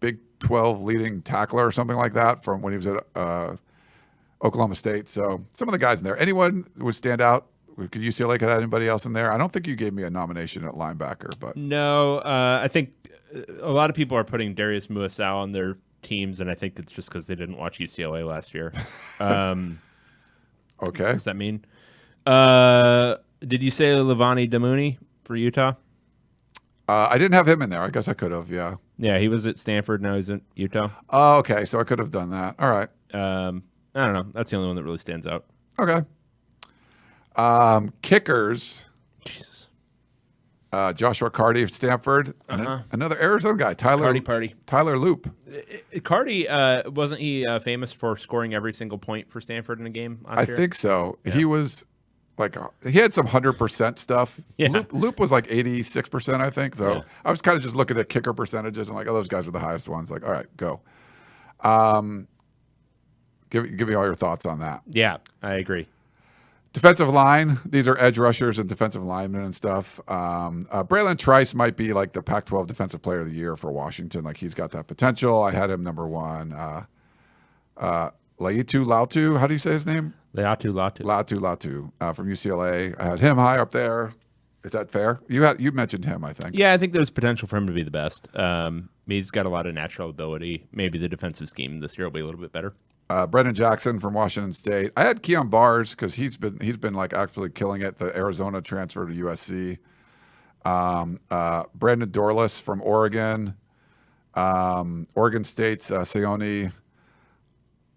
Big 12 leading tackler or something like that from when he was at Oklahoma State. So some of the guys in there. Anyone would stand out? Could UCLA could have anybody else in there? I don't think you gave me a nomination at linebacker, but no, I think a lot of people are putting Darius Muasau on their teams, and I think it's just because they didn't watch UCLA last year. Okay. What does that mean? Did you say Levani Damuni for Utah? I didn't have him in there. I guess I could have, yeah. Yeah, he was at Stanford. Now he's at Utah. Oh, okay. So I could have done that. All right. I don't know. That's the only one that really stands out. Okay. Kickers. Jesus. Joshua Carty of Stanford. And another Arizona guy, Tyler Loop. Carty, wasn't he famous for scoring every single point for Stanford in a game last year? I think so. Yeah. He was like, he had some 100% stuff. Yeah. Loop was like 86%, I think. So yeah. I was kind of just looking at kicker percentages and like, oh, those guys were the highest ones. Like, all right, go. Give me all your thoughts on that. Yeah, I agree. Defensive line, these are edge rushers and defensive linemen and stuff. Braylon Trice might be like the Pac-12 Defensive Player of the Year for Washington. Like he's got that potential. I had him number one. Laitu Lautu, how do you say his name? Latu from UCLA. I had him high up there. Is that fair? You mentioned him, I think. Yeah, I think there's potential for him to be the best. He's got a lot of natural ability. Maybe the defensive scheme this year will be a little bit better. Brendan Jackson from Washington State. I had Keon Bars because he's been like actually killing it. The Arizona transfer to USC. Brandon Dorless from Oregon. Oregon State's Sione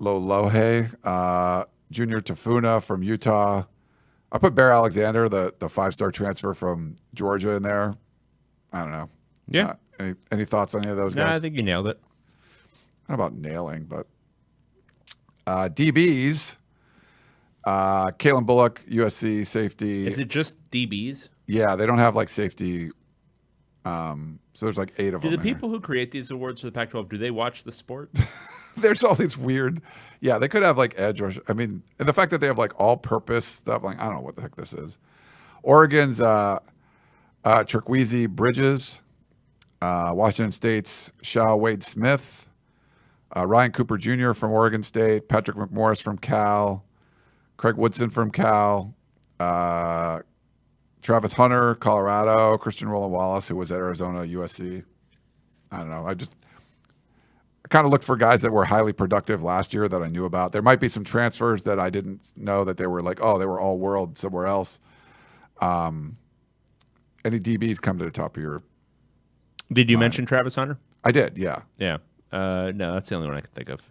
Lolohe. Junior Tafuna from Utah. I put Bear Alexander, the 5-star transfer from Georgia, in there. I don't know. Yeah. Any thoughts on any of those guys? I think you nailed it. Not about nailing, but DBs. Kalen Bullock, USC safety. Is it just DBs? Yeah, they don't have like safety. So there's like 8 of them. Do the people who create these awards for the Pac-12, do they watch the sport? There's all these weird. Yeah, they could have like edge rush. I mean, and the fact that they have like all-purpose stuff, like I don't know what the heck this is. Oregon's Turquoise Bridges, Washington State's Shaw Wade Smith, Ryan Cooper Jr. from Oregon State, Patrick McMorris from Cal, Craig Woodson from Cal, Travis Hunter, Colorado, Christian Roland Wallace, who was at Arizona, USC. I don't know. I kind of looked for guys that were highly productive last year that I knew about. There might be some transfers that I didn't know that they were like, oh, they were all world somewhere else. Any DBs come to the top of your Did you mind? Mention Travis Hunter? I did, yeah. Yeah. No, that's the only one I can think of.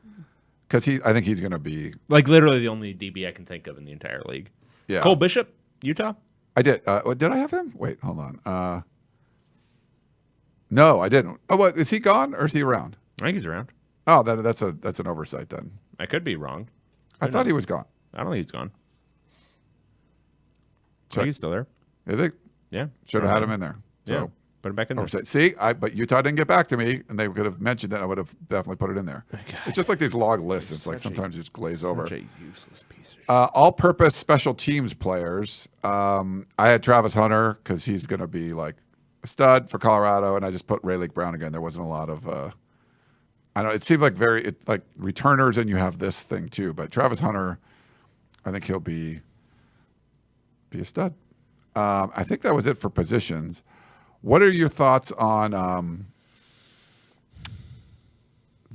Because I think he's going to be like literally the only DB I can think of in the entire league. Yeah. Cole Bishop, Utah? I did. Did I have him? Wait, hold on. No, I didn't. Oh, what? Is he gone or is he around? I think he's around. Oh, that's an oversight then. I could be wrong. I thought he was gone. I don't think he's gone. I think he's still there. Is he? Yeah. Should have had him in there. So, yeah. Put him back in there. Oversight. See, but Utah didn't get back to me, and they could have mentioned it. I would have definitely put it in there. God. It's just like these log lists. It's like sometimes you just glaze over. Such a useless piece of shit. All-purpose special teams players. I had Travis Hunter because he's going to be like a stud for Colorado, and I just put Ray Lake Brown again. There wasn't a lot of. I know it seemed like like returners, and you have this thing too. But Travis Hunter, I think he'll be a stud. I think that was it for positions. What are your thoughts on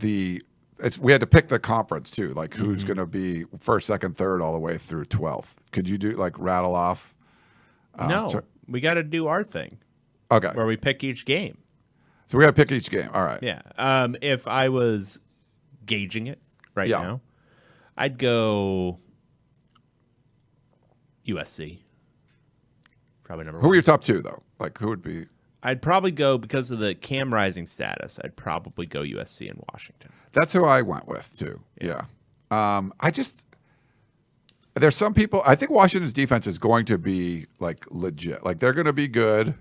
we had to pick the conference too, like who's going to be first, second, third, all the way through 12th. Could you do like rattle off? No, we got to do our thing. Okay. Where we pick each game. So we got to pick each game. All right. Yeah. If I was gauging it right Yeah. now, I'd go USC. Probably number Who one. are your top two though? Like who would be? I'd probably go, because of the Cam Rising status, I'd probably go USC and Washington. That's who I went with too. Yeah. There's some people, I think Washington's defense is going to be like legit. Like they're going to be good.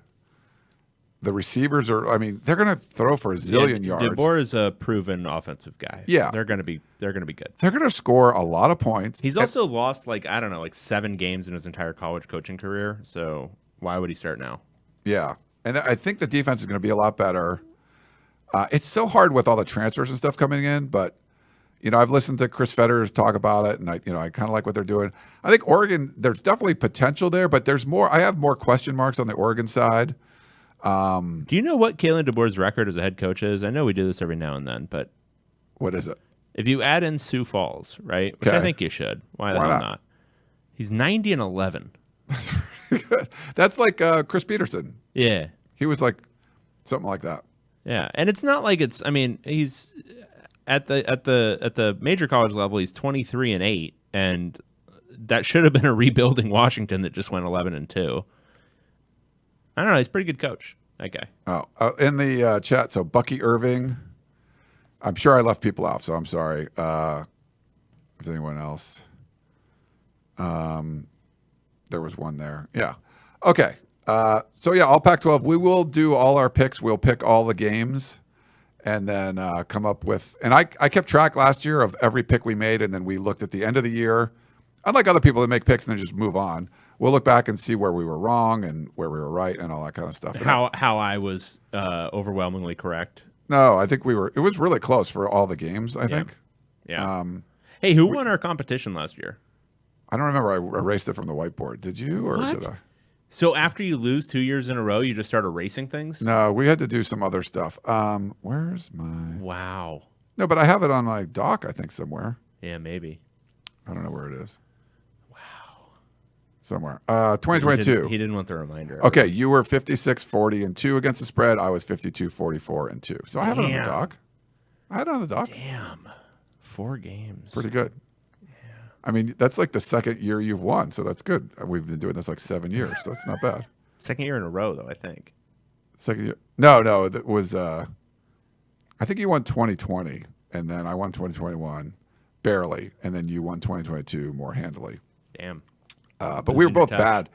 The receivers are, I mean, they're going to throw for a zillion yards. DeBoer is a proven offensive guy. Yeah. They're going to be good. They're going to score a lot of points. He's also lost like 7 games in his entire college coaching career. So why would he start now? Yeah. And I think the defense is going to be a lot better. It's so hard with all the transfers and stuff coming in, but I've listened to Chris Fetters talk about it, and I kind of like what they're doing. I think Oregon, there's definitely potential there, but there's more. I have more question marks on the Oregon side. Do you know what Kalen DeBoer's record as a head coach is? I know we do this every now and then, but what is it? If you add in Sioux Falls, right, which I think you should, why the hell not? He's 90-11. That's pretty good. That's like Chris Peterson. Yeah, he was like something like that. Yeah, and it's not like it's. I mean, he's at the major college level. He's 23-8, and that should have been a rebuilding Washington that just went 11-2. I don't know. He's a pretty good coach. That guy. Oh, in the chat. So Bucky Irving. I'm sure I left people off, so I'm sorry. If anyone else. There was one there. Yeah. Okay. So yeah, all Pac-12. We will do all our picks. We'll pick all the games, and then come up with. And I kept track last year of every pick we made, and then we looked at the end of the year. Unlike other people that make picks and then just move on, we'll look back and see where we were wrong and where we were right and all that kind of stuff. How I was overwhelmingly correct. No, I think we were. It was really close for all the games, I think. Yeah. Hey, who won our competition last year? I don't remember. I erased it from the whiteboard. Did you, or did I? So after you lose 2 years in a row, you just start erasing things? No, we had to do some other stuff. Where's my? Wow. No, but I have it on my doc, I think, somewhere. Yeah, maybe. I don't know where it is. Wow. Somewhere. 2022. He didn't want the reminder. Okay, you were 56-40-2 against the spread. I was 52-44-2. So I have it on the doc. I had it on the doc. Damn. 4 games. Pretty good. I mean, that's like the second year you've won, so that's good. We've been doing this like 7 years, so it's not bad. Second year in a row, though, I think. Second year? No, that was. I think you won 2020, and then I won 2021, barely, and then you won 2022 more handily. Damn. But we were both bad.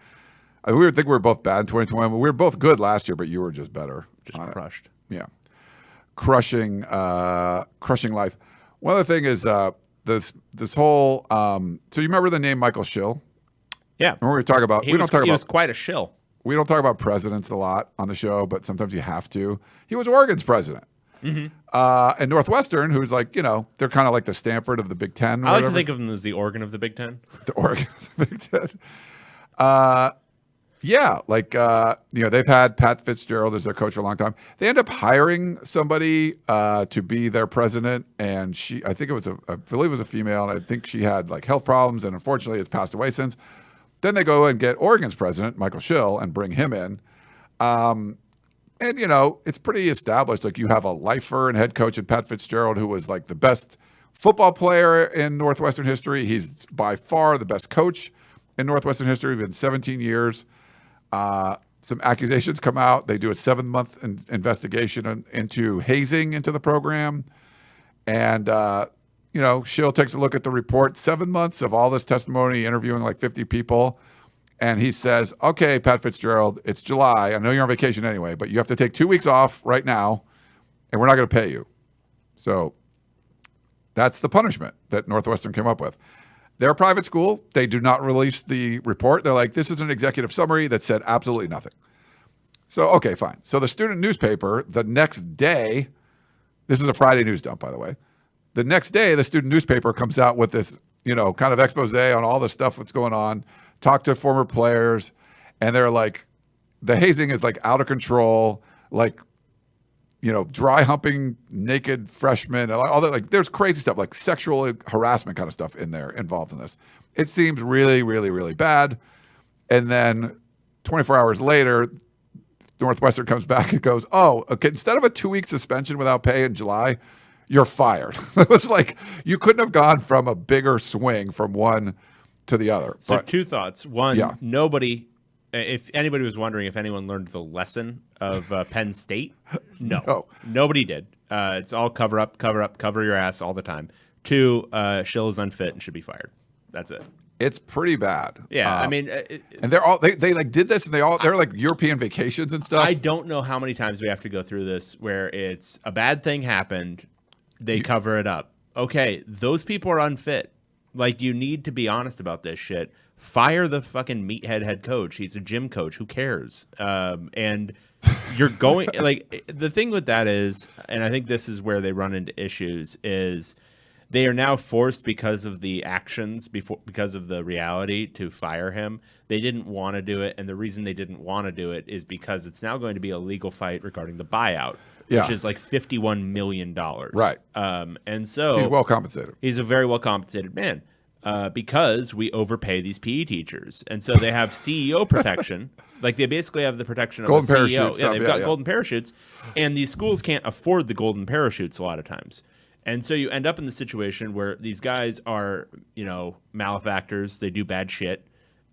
We think we were both bad in 2021. We were both good last year, but you were just better. Just crushed. Yeah, crushing life. One other thing is. This whole so you remember the name Michael Schill? Yeah. When we talk about He was quite a shill. We don't talk about presidents a lot on the show, but sometimes you have to. He was Oregon's president. Mm-hmm. And Northwestern, who's like, they're kind of like the Stanford of the Big Ten. I like to think of them as the Oregon of the Big Ten. The Oregon of the Big Ten. Yeah, like they've had Pat Fitzgerald as their coach for a long time. They end up hiring somebody to be their president, and I believe it was a female, and I think she had like health problems, and unfortunately, it's passed away since. Then they go and get Oregon's president, Michael Schill, and bring him in. And it's pretty established. Like you have a lifer and head coach in Pat Fitzgerald, who was like the best football player in Northwestern history. He's by far the best coach in Northwestern history. Been 17 years. Some accusations come out. They do a 7-month investigation into hazing into the program. And, Schill takes a look at the report, 7 months of all this testimony, interviewing like 50 people. And he says, okay, Pat Fitzgerald, it's July. I know you're on vacation anyway, but you have to take 2 weeks off right now, and we're not going to pay you. So that's the punishment that Northwestern came up with. They're a private school. They do not release the report. They're like, this is an executive summary that said absolutely nothing. So, okay, fine. So the student newspaper, the next day, this is a Friday news dump, by the way. The next day, the student newspaper comes out with this, kind of expose on all the stuff that's going on, talk to former players, and they're like, the hazing is like out of control. Like, dry humping naked freshmen and all that. Like, there's crazy stuff, like sexual harassment kind of stuff in there involved in this. It seems really, really, really bad. And then 24 hours later, Northwestern comes back and goes, oh, okay, instead of a 2-week suspension without pay in July, you're fired. It was like you couldn't have gone from a bigger swing from one to the other. So but, two thoughts. One, nobody, if anybody was wondering if anyone learned the lesson of Penn State, no, nobody did. It's all cover up, cover your ass all the time. Two, Schill is unfit and should be fired. That's it. It's pretty bad. Yeah, I mean, and they're all they like did this, and they're like European vacations and stuff. I don't know how many times we have to go through this where it's a bad thing happened, they cover it up. Okay, those people are unfit. Like, you need to be honest about this shit. Fire the fucking meathead head coach. He's a gym coach. Who cares? And you're going like the thing with that is, and I think this is where they run into issues is. They are now forced because of the actions, because of the reality, to fire him. They didn't want to do it, and the reason they didn't want to do it is because it's now going to be a legal fight regarding the buyout, which is like $51 million. Right. And so he's well compensated. He's a very well compensated man because we overpay these PE teachers, and so they have CEO protection. Like, they basically have the protection of golden a CEO. Parachute stuff. They've got golden parachutes, and these schools can't afford the golden parachutes a lot of times. And so you end up in the situation where these guys are, malefactors. They do bad shit,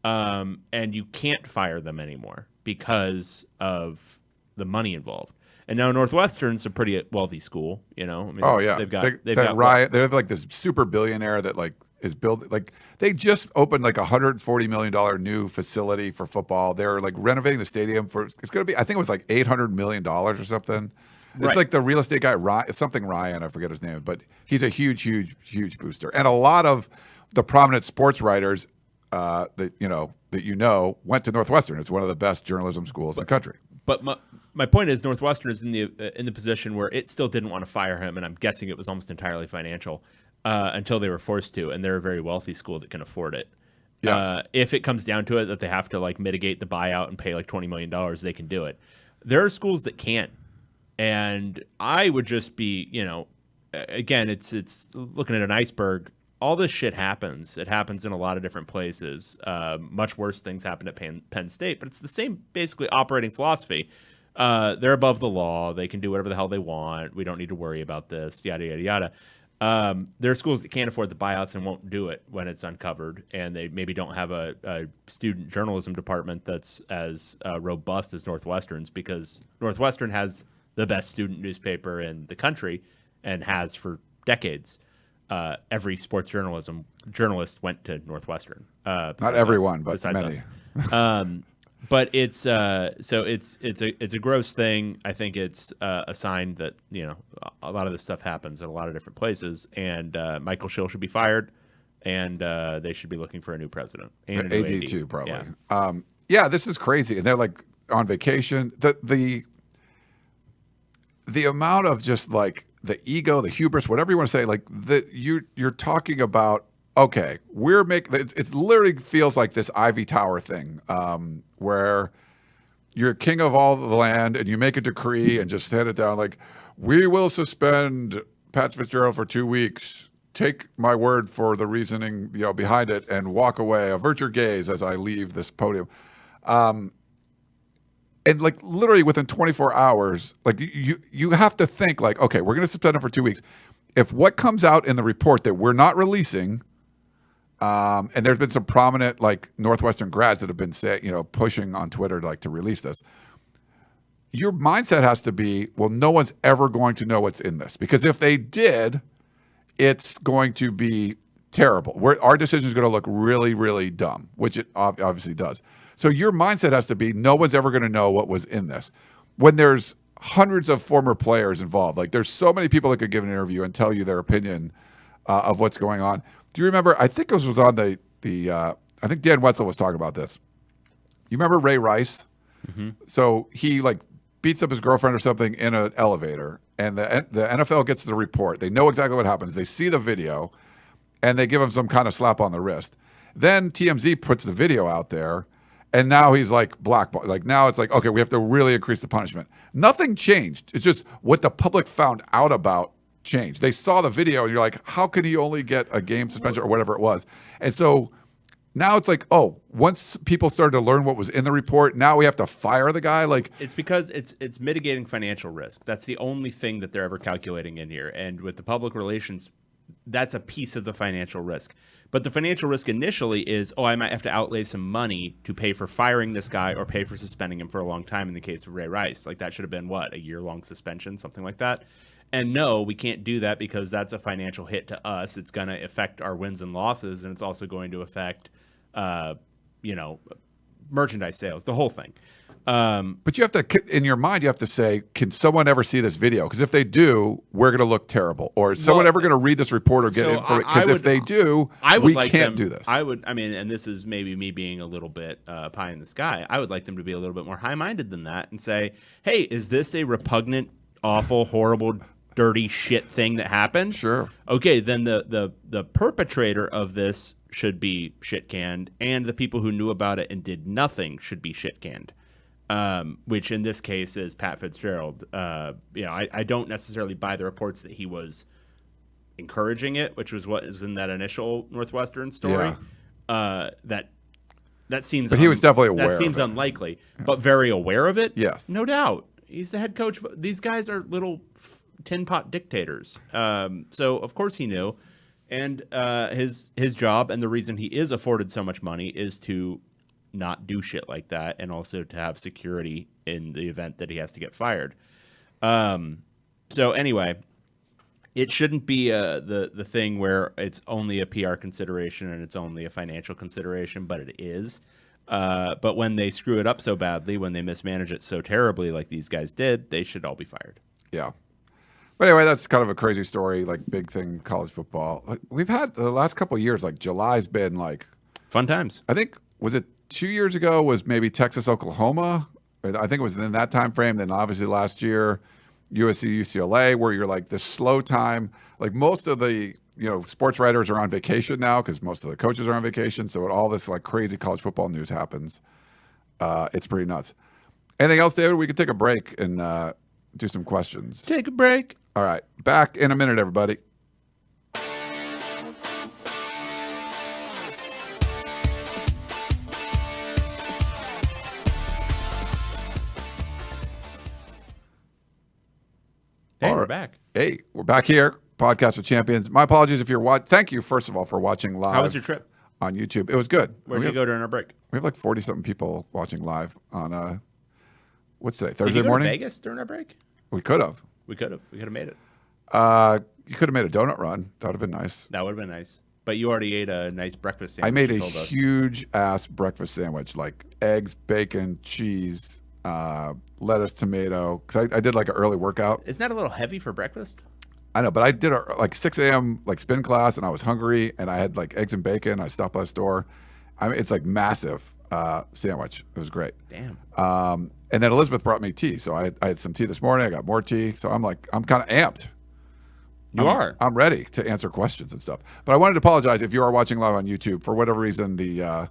and you can't fire them anymore because of the money involved. And now Northwestern's a pretty wealthy school, I mean, they've got Ryan. They're like this super billionaire that like is built. Like, they just opened like $140 million new facility for football. They're like renovating the stadium for. It's going to be. I think it was like $800 million or something. It's like the real estate guy, Ryan, I forget his name, but he's a huge, huge, huge booster. And a lot of the prominent sports writers that went to Northwestern. It's one of the best journalism schools in the country. But my point is, Northwestern is in the position where it still didn't want to fire him, and I'm guessing it was almost entirely financial until they were forced to, and they're a very wealthy school that can afford it. Yes. If it comes down to it that they have to like mitigate the buyout and pay like $20 million, they can do it. There are schools that can't. And I would just be, again, it's looking at an iceberg. All this shit happens. It happens in a lot of different places. Much worse things happen at Penn State, but it's the same basically operating philosophy. They're above the law. They can do whatever the hell they want. We don't need to worry about this, yada, yada, yada. There are schools that can't afford the buyouts and won't do it when it's uncovered, and they maybe don't have a student journalism department that's as robust as Northwestern's, because Northwestern has the best student newspaper in the country and has for decades. Every sports journalist went to Northwestern. Not everyone, but many. But it's it's a gross thing. I think it's a sign that a lot of this stuff happens in a lot of different places, and Michael Schill should be fired, and they should be looking for a new president and a new AD too, probably. Yeah. This is crazy, and they're like on vacation. The amount of just like the ego, the hubris, whatever you want to say, like that you're talking about. Okay, we're making it. Literally feels like this Ivy Tower thing, where you're king of all the land and you make a decree and just hand it down. Like, we will suspend Pat Fitzgerald for 2 weeks. Take my word for the reasoning, behind it, and walk away. Avert your gaze as I leave this podium. And like literally within 24 hours, like you have to think like, okay, we're going to suspend him for 2 weeks. If what comes out in the report that we're not releasing, and there's been some prominent like Northwestern grads that have been pushing on Twitter to release this, your mindset has to be, well, no one's ever going to know what's in this, because if they did, it's going to be terrible. Our decision is going to look really, really dumb, which it obviously does. So your mindset has to be, no one's ever going to know what was in this. When there's hundreds of former players involved, like there's so many people that could give an interview and tell you their opinion of what's going on. Do you remember? I think this was on I think Dan Wetzel was talking about this. You remember Ray Rice? Mm-hmm. So he like beats up his girlfriend or something in an elevator, and the NFL gets the report. They know exactly what happens. They see the video, and they give him some kind of slap on the wrist. Then TMZ puts the video out there. And now he's like blackballed. Like now it's like, okay, we have to really increase the punishment. Nothing changed. It's just what the public found out about changed. They saw the video and you're like, how can he only get a game suspension or whatever it was? And so now it's like, oh, once people started to learn what was in the report, now we have to fire the guy. Like it's because it's mitigating financial risk. That's the only thing that they're ever calculating in here. And with the public relations, that's a piece of the financial risk. But the financial risk initially is, I might have to outlay some money to pay for firing this guy or pay for suspending him for a long time in the case of Ray Rice. Like that should have been, a year-long suspension, something like that. And no, we can't do that because that's a financial hit to us. It's going to affect our wins and losses, and it's also going to affect, merchandise sales, the whole thing. But you have to, in your mind, you have to say, can someone ever see this video? Because if they do, we're going to look terrible. Or is someone ever going to read this report or get information? Because if they do, we can't do this. And this is maybe me being a little bit pie in the sky. I would like them to be a little bit more high-minded than that and say, hey, is this a repugnant, awful, horrible, dirty shit thing that happened? Sure. Okay, then the perpetrator of this should be shit-canned, and the people who knew about it and did nothing should be shit-canned. Which in this case is Pat Fitzgerald. I don't necessarily buy the reports that he was encouraging it, which was what is in that initial Northwestern story. Yeah. That seems. But he was definitely aware. That seems of it. unlikely, but very aware of it. Yes, no doubt. He's the head coach. These guys are little tin pot dictators. So of course he knew, and his job and the reason he is afforded so much money is to not do shit like that, and also to have security in the event that he has to get fired. So anyway, it shouldn't be the thing where it's only a PR consideration and it's only a financial consideration, but it is. But when they screw it up so badly, when they mismanage it so terribly like these guys did, they should all be fired. Yeah. But anyway, that's kind of a crazy story, like big thing, college football. We've had the last couple of years, like July's been like fun times. I think, was it 2 years ago was maybe Texas, Oklahoma. I think it was in that time frame. Then obviously last year, USC, UCLA, where you're like this slow time. Like most of the sports writers are on vacation now because most of the coaches are on vacation. So all this like crazy college football news happens. It's pretty nuts. Anything else, David? We could take a break and do some questions. Take a break. All right, back in a minute, everybody. Hey, we're back. Hey, we're back here. Podcast with Champions. My apologies if you're watching. Thank you, first of all, for watching live. How was your trip? On YouTube. It was good. Where did you go during our break? We have like 40-something people watching live on, what's today, Thursday Did you go morning? to Vegas during our break? We could have. We could have made it. You could have made a donut run. That would have been nice. That would have been nice. But you already ate a nice breakfast sandwich. I made a huge-ass breakfast sandwich, like eggs, bacon, cheese, lettuce, tomato, because I did like an early workout. Isn't that a little heavy for breakfast? I know, but I did like 6 a.m. like spin class, and I was hungry, and I had like eggs and bacon. I stopped by the store. I mean, it's like massive sandwich. It was great. Damn. And then Elizabeth brought me tea, so I had some tea this morning. I got more tea, so I'm kind of amped. I'm ready to answer questions and stuff. But I wanted to apologize if you are watching live on YouTube. For whatever reason, the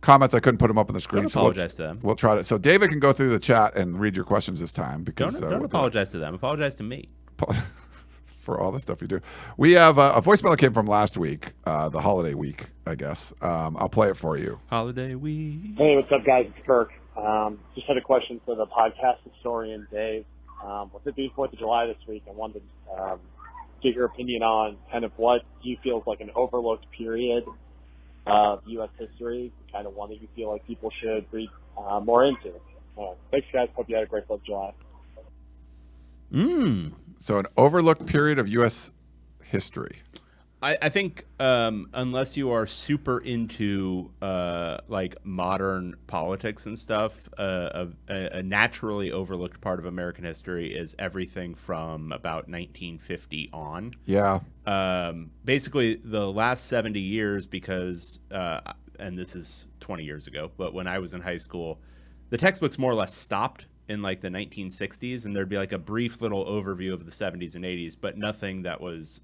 comments, I couldn't put them up on the screen. Don't apologize to them. We'll try to. So David can go through the chat and read your questions this time. Because don't apologize to them. Apologize to me. For all the stuff you do. We have a voicemail that came from last week, the holiday week, I guess. I'll play it for you. Holiday week. Hey, what's up, guys? It's Kirk. Just had a question for the podcast historian, Dave. With it being 4th of July this week, I wanted to get your opinion on kind of what you feel is like an overlooked period of U.S. history, kind of one that you feel like people should read more into. Thanks, guys. Hope you had a great 4th of July. So an overlooked period of U.S. history. I think unless you are super into like modern politics and stuff, a naturally overlooked part of American history is everything from about 1950 on. Yeah. Basically, the last 70 years, because, and this is 20 years ago, but when I was in high school, the textbooks more or less stopped in like the 1960s, and there'd be like a brief little overview of the 70s and 80s, but nothing that was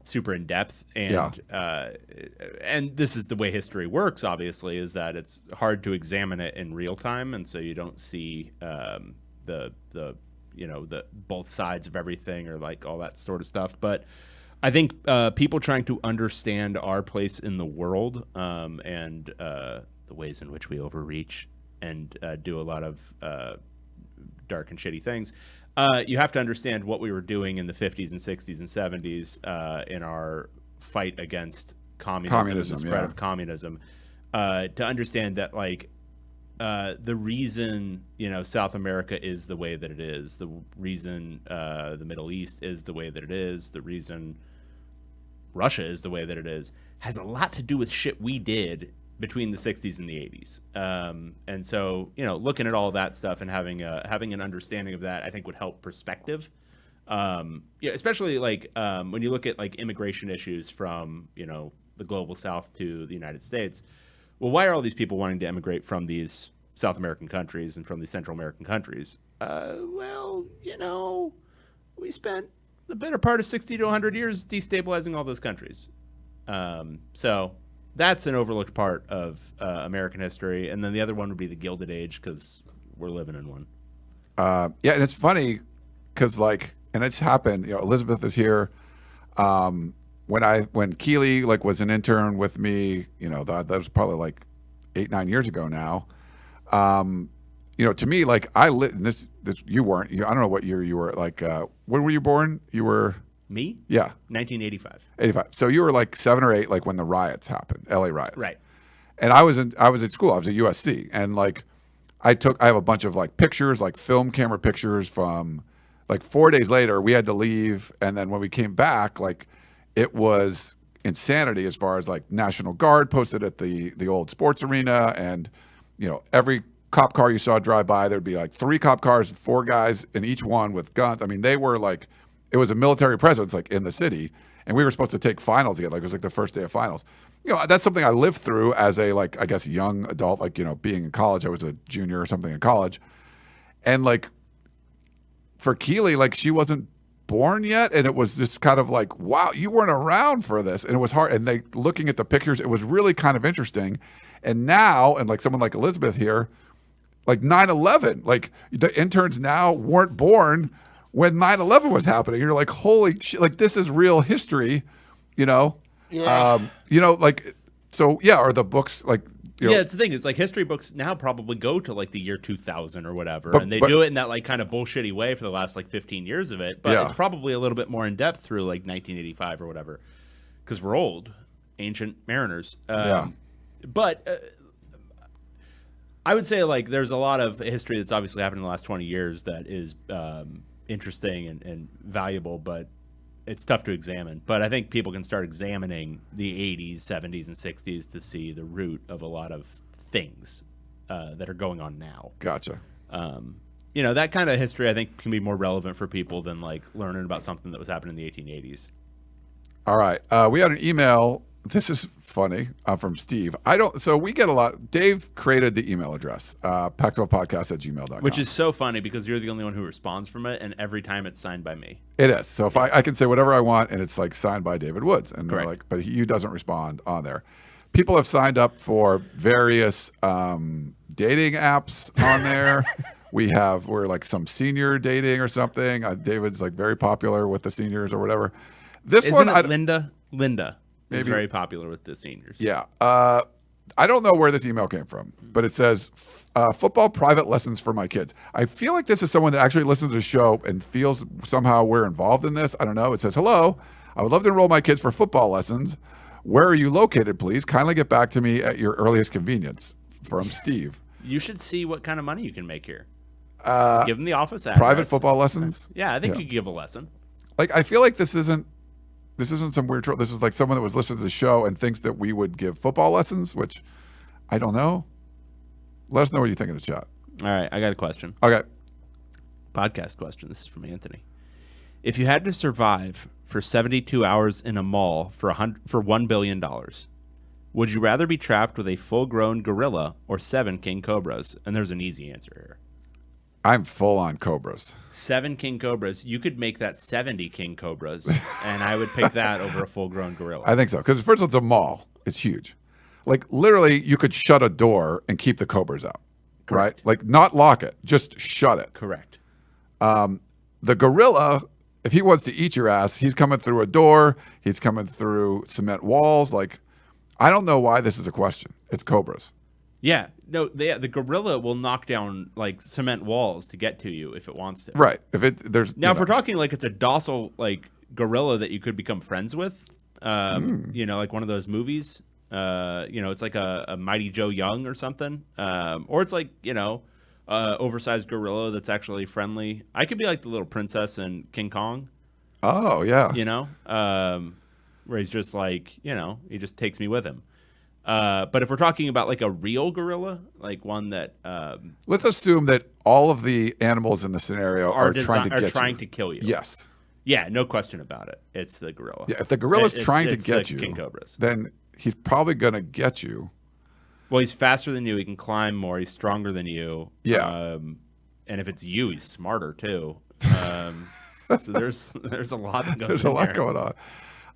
super in depth, and this is the way history works. Obviously, is that it's hard to examine it in real time, and so you don't see the both sides of everything or like all that sort of stuff. But I think people trying to understand our place in the world and the ways in which we overreach and do a lot of dark and shitty things. You have to understand what we were doing in the 50s and 60s and 70s in our fight against communism and the spread of communism to understand that, like, the reason, South America is the way that it is, the reason the Middle East is the way that it is, the reason Russia is the way that it is, has a lot to do with shit we did between the 60s and the 80s. And so, looking at all of that stuff and having an understanding of that, I think would help perspective. Especially like when you look at like immigration issues from, the global South to the United States. Well, why are all these people wanting to immigrate from these South American countries and from these Central American countries? We spent the better part of 60 to 100 years destabilizing all those countries. So that's an overlooked part of American history. And then the other one would be the Gilded Age, because we're living in one. And it's funny because, like, and it's happened, Elizabeth is here. When Keely, like, was an intern with me, that was probably like 8-9 years ago now. To me, like, I lived this you weren't, I don't know what year you were, like, when were you born? You were... Me? Yeah. 1985. 85. So you were like 7 or 8, like when the riots happened, LA riots. Right. And I was at school. I was at USC, and like I have a bunch of like pictures, like film camera pictures from like 4 days later. We had to leave, and then when we came back, like it was insanity as far as like National Guard posted at the old sports arena, and every cop car you saw drive by, there'd be like 3 cop cars, 4 guys in each one with guns. I mean, they were like, it was a military presence like in the city, and we were supposed to take finals again. Like it was like the first day of finals. That's something I lived through as a, like, I guess, young adult, like, being in college. I was a junior or something in college. And like for Keely, like she wasn't born yet. And it was just kind of like, wow, you weren't around for this. And it was hard. And they, looking at the pictures, it was really kind of interesting. And now, and like someone like Elizabeth here, like 9/11, like the interns now weren't born when 9/11 was happening. You're like, holy shit, like this is real history, Yeah. Like, so yeah, or the books, like, it's the thing. It's like history books now probably go to like the year 2000 or whatever, and they do it in that like kind of bullshitty way for the last like 15 years of it. But it's probably a little bit more in depth through like 1985 or whatever, because we're old, ancient mariners. But I would say like there's a lot of history that's obviously happened in the last 20 years that is interesting and valuable, but it's tough to examine. But I think people can start examining the 80s, 70s, and 60s to see the root of a lot of things that are going on now. Gotcha. That kind of history I think can be more relevant for people than like learning about something that was happening in the 1880s. All right. We had an email. This is funny from Steve. So we get a lot. Dave created the email address, Pac12podcast@gmail.com. Which is so funny because you're the only one who responds from it, and every time it's signed by me. It is. So if I can say whatever I want, and it's like signed by David Woods, and they're Correct. like, but he doesn't respond on there. People have signed up for various dating apps on there. We're like some senior dating or something. David's like very popular with the seniors or whatever. Isn't it Linda is very popular with the seniors. Yeah. I don't know where this email came from, but it says, football private lessons for my kids. I feel like this is someone that actually listens to the show and feels somehow we're involved in this. I don't know. It says, hello, I would love to enroll my kids for football lessons. Where are you located, please? Kindly get back to me at your earliest convenience. From Steve. You should see what kind of money you can make here. Give them the office address. Private football lessons? Yeah, I think you could give a lesson. Like, I feel like this isn't some weird troll. This is like someone that was listening to the show and thinks that we would give football lessons, which I don't know. Let us know what you think in the chat. All right, I got a question. Okay. Podcast question. This is from Anthony. If you had to survive for 72 hours in a mall for $1 billion, would you rather be trapped with a full-grown gorilla or 7 king cobras? And there's an easy answer here. I'm full on cobras. 7 king cobras. You could make that 70 king cobras, and I would pick that over a full-grown gorilla. I think so. Because first of all, the mall, it's huge. Like literally, you could shut a door and keep the cobras out. Correct. Right? Like not lock it, just shut it. Correct. The gorilla, if he wants to eat your ass, he's coming through a door. He's coming through cement walls. Like, I don't know why this is a question. It's cobras. Yeah. No, the gorilla will knock down like cement walls to get to you if it wants to. Right. If we're talking like it's a docile like gorilla that you could become friends with, like one of those movies, it's like a Mighty Joe Young or something, or it's like oversized gorilla that's actually friendly. I could be like the little princess in King Kong. Oh yeah. Where he's just like he just takes me with him. But if we're talking about like a real gorilla, like one that let's assume that all of the animals in the scenario are trying to kill you. Yes. Yeah, no question about it. It's the gorilla. Yeah, if the gorilla's trying to get you, king cobras, then he's probably going to get you. Well, he's faster than you. He can climb more. He's stronger than you. Yeah. And if it's you, he's smarter too. So there's a lot that goes. There's a lot there. going on.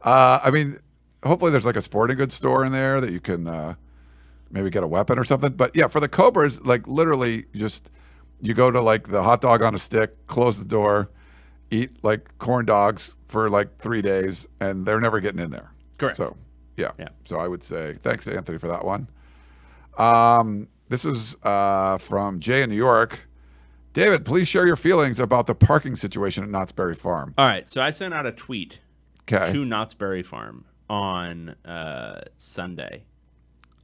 I mean, hopefully there's like a sporting goods store in there that you can maybe get a weapon or something. But yeah, for the cobras, like literally just you go to like the hot dog on a stick, close the door, eat like corn dogs for like 3 days, and they're never getting in there. Correct. So yeah. So I would say thanks, Anthony, for that one. This is from Jay in New York. David, please share your feelings about the parking situation at Knott's Berry Farm. All right. So I sent out a tweet Okay. to Knott's Berry Farm on Sunday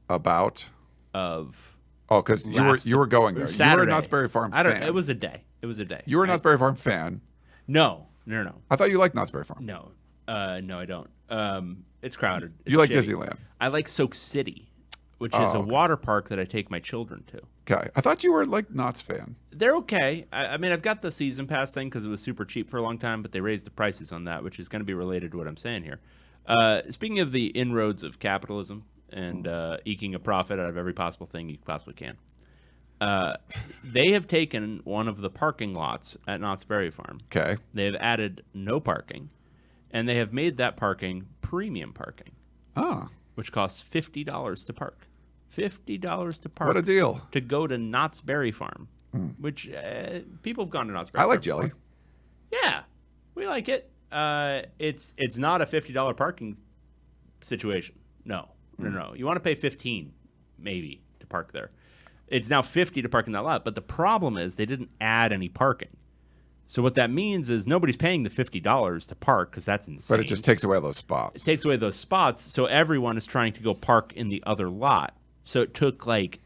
About because you were going there. Saturday. You were a Knott's Berry Farm fan. It was a day. You were a Knott's Berry Farm fan. No. I thought you liked Knott's Berry Farm. No, I don't. It's crowded. You like shitty. Disneyland. I like Soak City, which is a water park that I take my children to. Okay. I thought you were like Knott's fan. They're okay. I mean, I've got the season pass thing because it was super cheap for a long time, but they raised the prices on that, which is going to be related to what I'm saying here. Speaking of the inroads of capitalism and eking a profit out of every possible thing you possibly can, they have taken one of the parking lots at Knott's Berry Farm. Okay. They have added no parking, and they have made that parking premium parking. Oh. Which costs $50 to park. $50 to park. What a deal. To go to Knott's Berry Farm, which people have gone to Knott's Berry I Farm. like jelly. Before. Yeah, we like it. It's not a $50 parking situation. No. You want to pay $15 maybe to park there. It's now $50 to park in that lot, but the problem is they didn't add any parking. So what that means is nobody's paying the $50 to park because that's insane. But it just takes away those spots. It takes away those spots, so everyone is trying to go park in the other lot. So it took like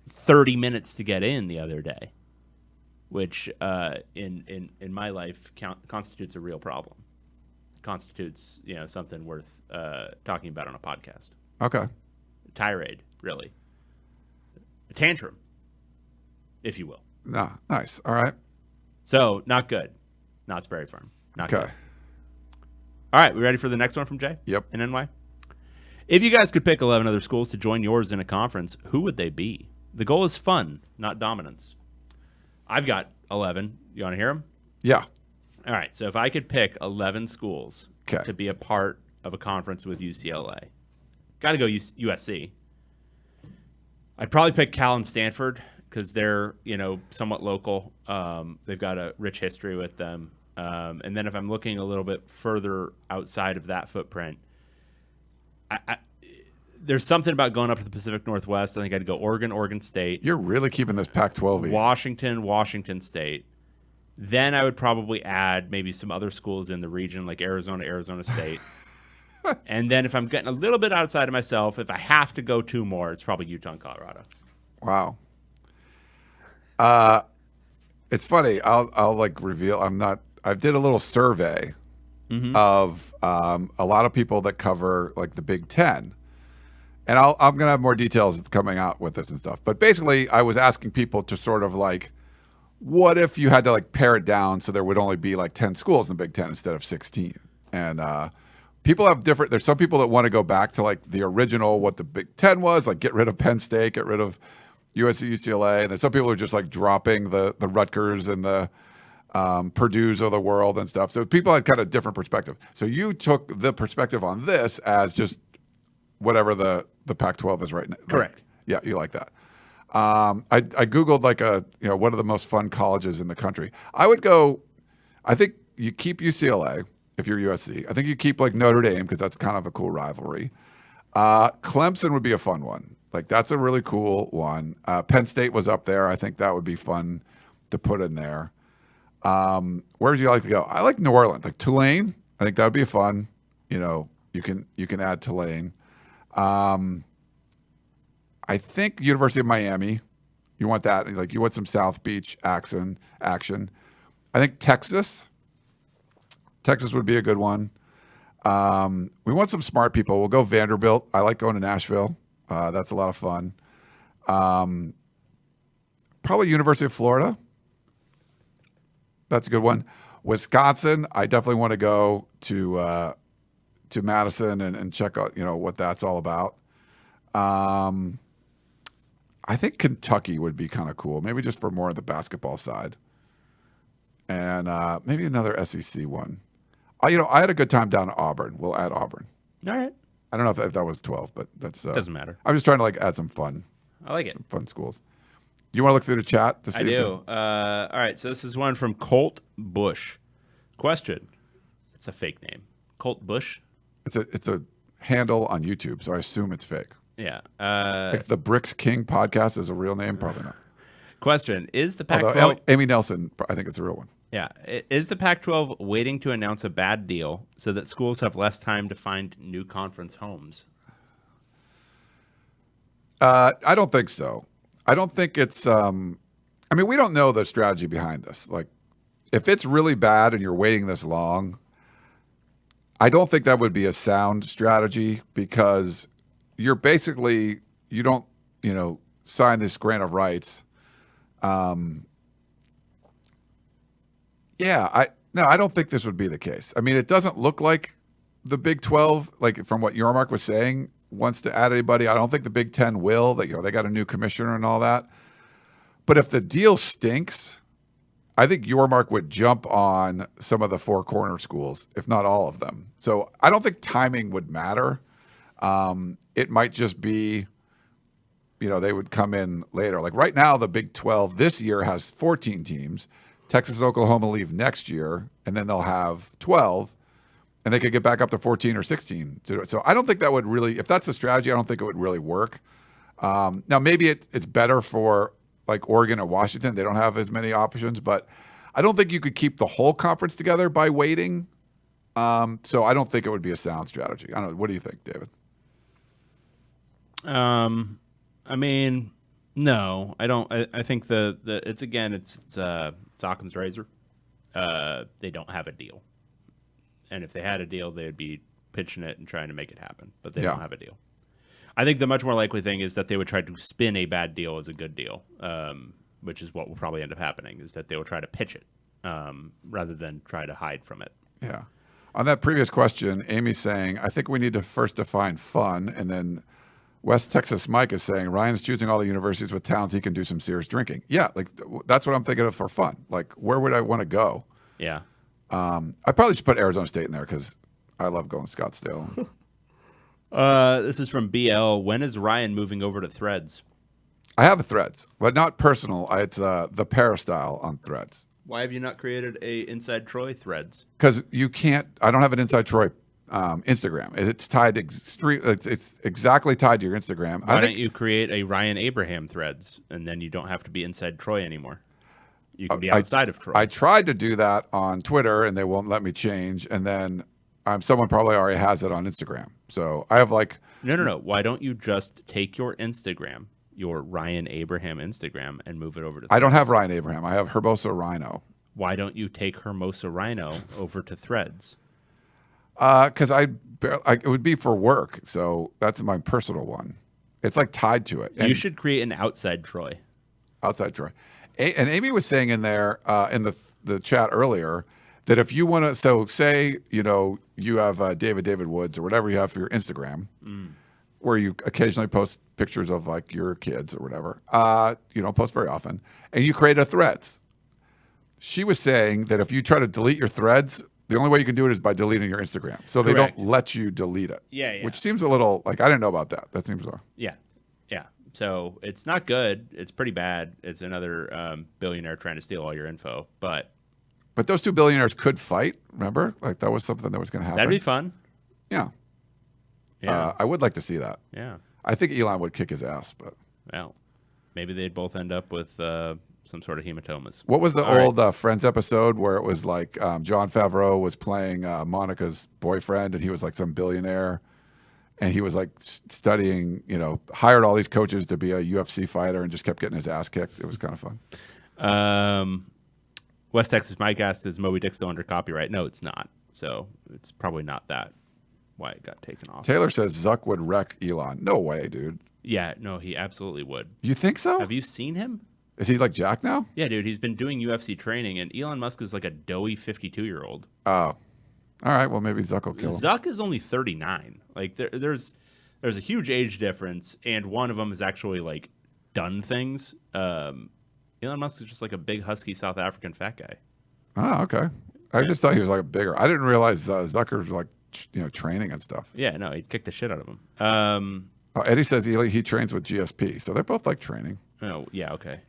30 minutes to get in the other day, which in my life constitutes a real problem. Constitutes something worth talking about on a podcast. Okay. A tirade, really. A tantrum, if you will. No, nice. All right. So not good. Knott's Berry Farm. Not Okay. good. All right, we ready for the next one from Jay? Yep. In NY? If you guys could pick 11 other schools to join yours in a conference, who would they be? The goal is fun, not dominance. I've got 11. You want to hear them? Yeah. All right, so if I could pick 11 schools Okay. to be a part of a conference with UCLA, got to go USC. I'd probably pick Cal and Stanford because they're, somewhat local. They've got a rich history with them. And then if I'm looking a little bit further outside of that footprint, there's something about going up to the Pacific Northwest. I think I'd go Oregon State. You're really keeping this Pac-12. Washington State. Then I would probably add maybe some other schools in the region like Arizona State. And then if I'm getting a little bit outside of myself, if I have to go 2 more, it's probably Utah and Colorado. Wow. It's funny. I'll like reveal. I did a little survey of a lot of people that cover like the Big Ten, and I'm gonna have more details coming out with this and stuff. But basically, I was asking people to sort of like, what if you had to like pare it down so there would only be like 10 schools in the Big Ten instead of 16? And people have different. There's some people that want to go back to like the original, what the Big Ten was, like get rid of Penn State, get rid of USC, UCLA, and then some people are just like dropping the Rutgers and the Purdue's of the world and stuff. So people had kind of different perspective. So you took the perspective on this as just whatever the Pac-12 is right now. Correct. Yeah, you like that. I Googled like what are the most fun colleges in the country. I would go, I think you keep UCLA if you're USC. I think you keep like Notre Dame because that's kind of a cool rivalry. Clemson would be a fun one. Like that's a really cool one. Penn State was up there. I think that would be fun to put in there. Where would you like to go? I like New Orleans, like Tulane. I think that would be fun. You can add Tulane. I think University of Miami. You want that? Like you want some South Beach action. I think Texas. Texas would be a good one. We want some smart people. We'll go Vanderbilt. I like going to Nashville. That's a lot of fun. Probably University of Florida. That's a good one. Wisconsin. I definitely want to go to Madison and check out what that's all about. I think Kentucky would be kind of cool. Maybe just for more of the basketball side. And maybe another SEC one. I had a good time down at Auburn. We'll add Auburn. All right. I don't know if that was 12, but that's Doesn't matter. I'm just trying to like add some fun. I like it. Some fun schools. You want to look through the chat to see? I do. All right. So this is one from Colt Bush. Question. It's a fake name. Colt Bush. It's a handle on YouTube, so I assume it's fake. Yeah. Like the Bricks King podcast is a real name, probably not. Question. Is the Although Pac-12 Amy Nelson, I think it's a real one. Yeah. Is the Pac-12 waiting to announce a bad deal so that schools have less time to find new conference homes? I don't think so. I don't think it's we don't know the strategy behind this. Like if it's really bad and you're waiting this long, I don't think that would be a sound strategy because you're basically you don't, sign this grant of rights. I don't think this would be the case. I mean, it doesn't look like the Big 12, like from what Yormark was saying, wants to add anybody. I don't think the Big 10 will. They got a new commissioner and all that. But if the deal stinks, I think Yormark would jump on some of the four corner schools, if not all of them. So I don't think timing would matter. It might just be, they would come in later. Like right now, the Big 12 this year has 14 teams. Texas and Oklahoma leave next year, and then they'll have 12, and they could get back up to 14 or 16. So I don't think that would really, if that's a strategy, I don't think it would really work. Now, maybe it's better for like Oregon or Washington. They don't have as many options, but I don't think you could keep the whole conference together by waiting. So I don't think it would be a sound strategy. I don't know. What do you think, David? No, I don't. I think it's Occam's razor. They don't have a deal, and if they had a deal, they'd be pitching it and trying to make it happen. But they don't have a deal. I think the much more likely thing is that they would try to spin a bad deal as a good deal, which is what will probably end up happening. Is that they will try to pitch it rather than try to hide from it. Yeah. On that previous question, Amy's saying, I think we need to first define fun, and then West Texas Mike is saying Ryan's choosing all the universities with towns he can do some serious drinking. Yeah, like that's what I'm thinking of for fun. Like, where would I want to go? Yeah. I probably should put Arizona State in there because I love going to Scottsdale. This is from BL. When is Ryan moving over to Threads? I have a Threads, but not personal. It's the Peristyle on Threads. Why have you not created a Inside Troy Threads? Because you can't. I don't have an Inside Troy Instagram. It's tied it's exactly tied to your Instagram. Why don't you create a Ryan Abraham Threads, and then you don't have to be inside Troy anymore? You can be outside of Troy. I tried to do that on Twitter, and they won't let me change. And then someone probably already has it on Instagram. So I have like no. Why don't you just take your Instagram, your Ryan Abraham Instagram, and move it over to Threads? I don't have Ryan Abraham. I have Hermosa Rhino. Why don't you take Hermosa Rhino over to Threads? Because it would be for work, so that's my personal one. It's like tied to it. You should create an outside Troy. Outside Troy. And Amy was saying in there in the chat earlier that if you want to, so say you have David Woods or whatever you have for your Instagram, where you occasionally post pictures of like your kids or whatever. You don't post very often, and you create a threads. She was saying that if you try to delete your threads, the only way you can do it is by deleting your Instagram. So they Correct. don't let you delete it. Yeah. Which seems a little like, I didn't know about that. That seems wrong. Yeah. So it's not good. It's pretty bad. It's another billionaire trying to steal all your info. But those two billionaires could fight. Remember, like that was something that was going to happen. that'd be fun. Yeah. Yeah. I would like to see that. Yeah. I think Elon would kick his ass, but Well, maybe they'd both end up with some sort of hematomas. what was the All old Friends episode where it was like Jon Favreau was playing Monica's boyfriend, and he was like some billionaire, and he was like studying, hired all these coaches to be a UFC fighter and just kept getting his ass kicked. It was kind of fun. West Texas Mike asked, is Moby Dick still under copyright? No, it's not. So it's probably not that why it got taken off. Taylor says Zuck would wreck Elon. No way, dude. Yeah, no, he absolutely would. You think so? Have you seen him? Is he like Jack now? Yeah, dude, he's been doing UFC training, and Elon Musk is like a doughy 52-year-old. Oh, all right. Well, maybe Zuck will kill him. Zuck is only 39. Like there's a huge age difference, and one of them has actually like done things. Elon Musk is just like a big husky South African fat guy. Oh, okay. I just thought he was like bigger. I didn't realize Zucker was like training and stuff. Yeah, no, he kicked the shit out of him. Eddie says he trains with GSP, so they're both like training. Oh, yeah, okay.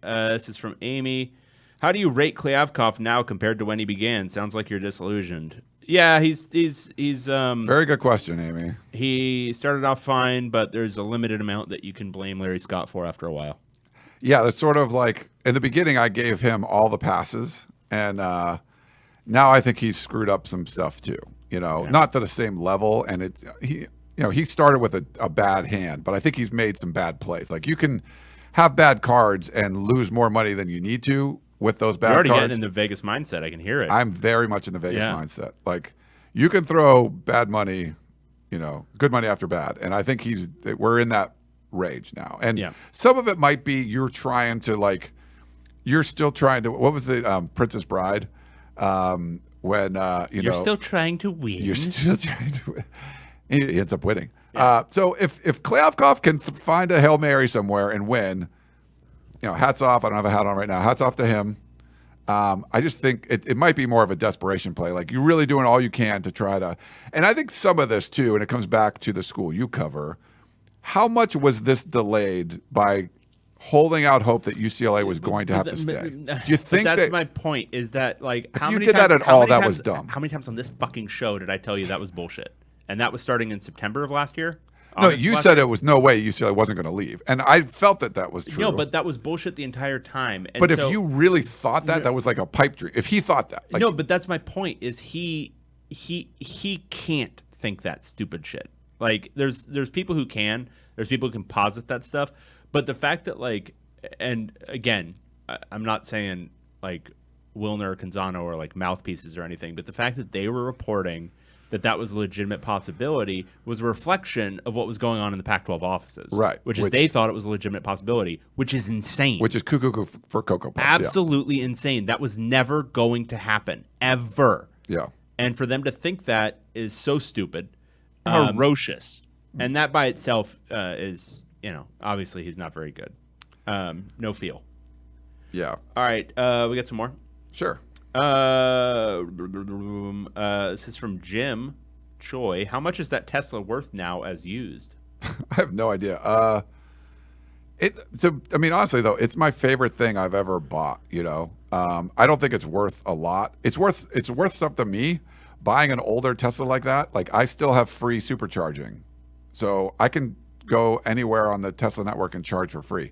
This is from Amy. How do you rate Kliavkoff now compared to when he began? Sounds like you're disillusioned. Yeah, he's Very good question, Amy. he started off fine, but there's a limited amount that you can blame Larry Scott for after a while. Yeah, that's sort of like in the beginning I gave him all the passes, and now I think he's screwed up some stuff too. Not to the same level, and he started with a bad hand, but I think he's made some bad plays. Like you can have bad cards and lose more money than you need to with those bad You're already cards. getting in the Vegas mindset. I can hear it. I'm very much in the Vegas Yeah. mindset. Like you can throw bad money, good money after bad, and I think we're in that rage now. And Yeah. some of it might be you're still trying to. What was the Princess Bride? When You're still trying to win. you're still trying to win. He ends up winning. So if Kliavkoff can find a Hail Mary somewhere and win, hats off. I don't have a hat on right now. Hats off to him. I just think it might be more of a desperation play. Like you're really doing all you can to try to. And I think some of this too, and it comes back to the school you cover. How much was this delayed by holding out hope that UCLA was going to have to stay? Do you think that's my point? Is that like if how you many did times, that at how all, many that times- was dumb. How many times on this fucking show did I tell you that was bullshit? And that was starting in September of last year. No, August you last said year? it was no way UCLA wasn't going to leave, and I felt that was true. No, but that was bullshit the entire time. And But if so- you really thought that was like a pipe dream. If he thought that, like, no, but that's my point. Is he can't think that stupid shit. Like there's people who can. There's people who can posit that stuff. But the fact that like, and again, I'm not saying like Wilner or Canzano or like mouthpieces or anything, but the fact that they were reporting that was a legitimate possibility was a reflection of what was going on in the Pac-12 offices. Right. Which is they thought it was a legitimate possibility, which is insane. which is cuckoo for Cocoa Puffs. Absolutely insane. That was never going to happen, ever. Yeah. And for them to think that is so stupid. Ferocious. And that by itself is, obviously he's not very good. No feel. Yeah. All right, we got some more. Sure. This is from Jim Choi. How much is that Tesla worth now as used? I have no idea. Honestly though, it's my favorite thing I've ever bought. I don't think it's worth a lot. It's worth stuff to me. Buying an older Tesla like that, like I still have free supercharging, so I can go anywhere on the Tesla network and charge for free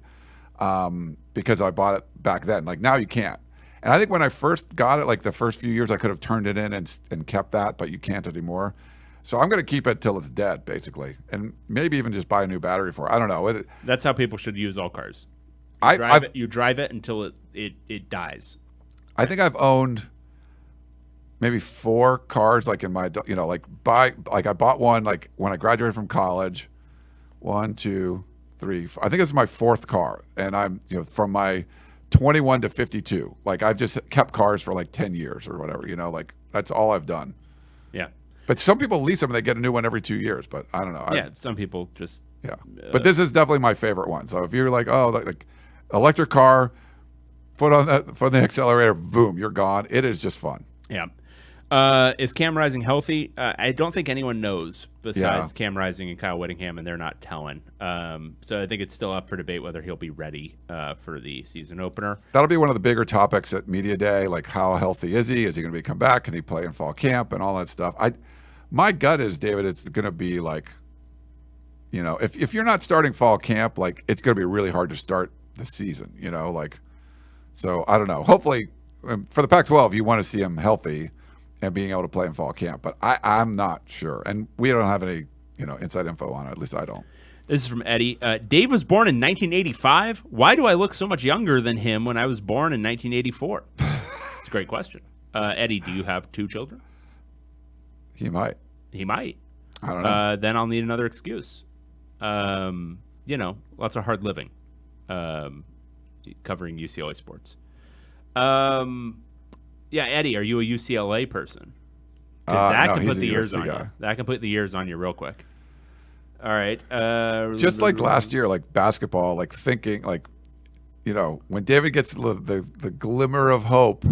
because I bought it back then. Like now you can't. And I think when I first got it, like the first few years, I could have turned it in and kept that, but you can't anymore. So I'm going to keep it till it's dead, basically, and maybe even just buy a new battery for it. I don't know. That's how people should use all cars. You drive it until it dies. I think I've owned maybe 4 cars, like in my, I bought one like when I graduated from college. 1, 2, 3, 4. I think it's my 4th car, and I'm from my 21 to 52. Like I've just kept cars for like 10 years or whatever. Like that's all I've done. Yeah. But some people lease them and they get a new one every 2 years. But I don't know. Yeah, some people just. Yeah. But this is definitely my favorite one. So if you're like, oh, like electric car, foot on the accelerator, boom, you're gone. It is just fun. Yeah. Is Cam Rising healthy? I don't think anyone knows besides Cam Rising and Kyle Whittingham, and they're not telling. So I think it's still up for debate whether he'll be ready for the season opener. That'll be one of the bigger topics at Media Day, like how healthy is he? Is he going to come back? Can he play in fall camp and all that stuff? My gut is, David, it's going to be like, you know, if you're not starting fall camp, like it's going to be really hard to start the season, you know, like, so I don't know. Hopefully for the Pac-12, you want to see him healthy and being able to play in fall camp, but I'm not sure. And we don't have any, you know, inside info on it. At least I don't. This is from Eddie. Dave was born in 1985. Why do I look so much younger than him when I was born in 1984? It's a great question. Eddie, do you have 2 children? He might. He might. I don't know. Then I'll need another excuse. You know, lots of hard living, covering UCLA sports. Yeah, Eddie, are you a UCLA person? Because that no, can put the years USC on guy. you. That can put the years on you real quick. All right. Just like last year, like basketball, like thinking, like, you know, when David gets the glimmer of hope,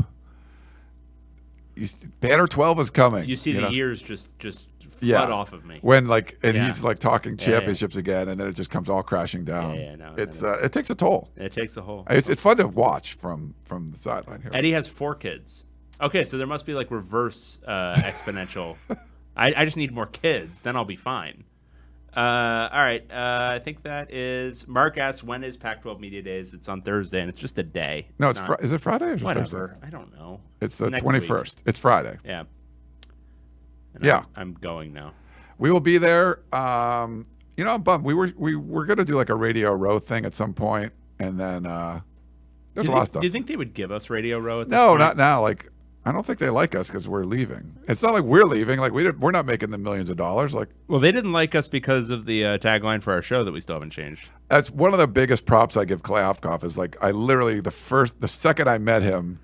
Banner 12 is coming. You see the know? years just flood off of me. When like, and he's like talking championships again, and then it just comes all crashing down. No, it takes a toll. It takes a whole. It's fun to watch from the sideline here. Eddie has 4 kids. Okay, so there must be like reverse exponential. I just need more kids, then I'll be fine. All right, I think that is. Mark asks, when is Pac-12 Media Days? It's on Thursday, and it's just a day. No, is it Friday or is it whatever. Thursday? I don't know. It's the next 21st. week. It's Friday. Yeah. And Yeah. I'm going now. We will be there. You know, I'm bummed. We were going to do like a Radio Row thing at some point, and then there's a lot of stuff. Do you think they would give us Radio Row at this No, point? not now. Like, I don't think they like us because we're leaving. It's not like we're leaving. Like we're not making the millions of dollars. Like, Well, they didn't like us because of the tagline for our show that we still haven't changed. that's one of the biggest props I give Kliavkoff is like, I literally the second I met him,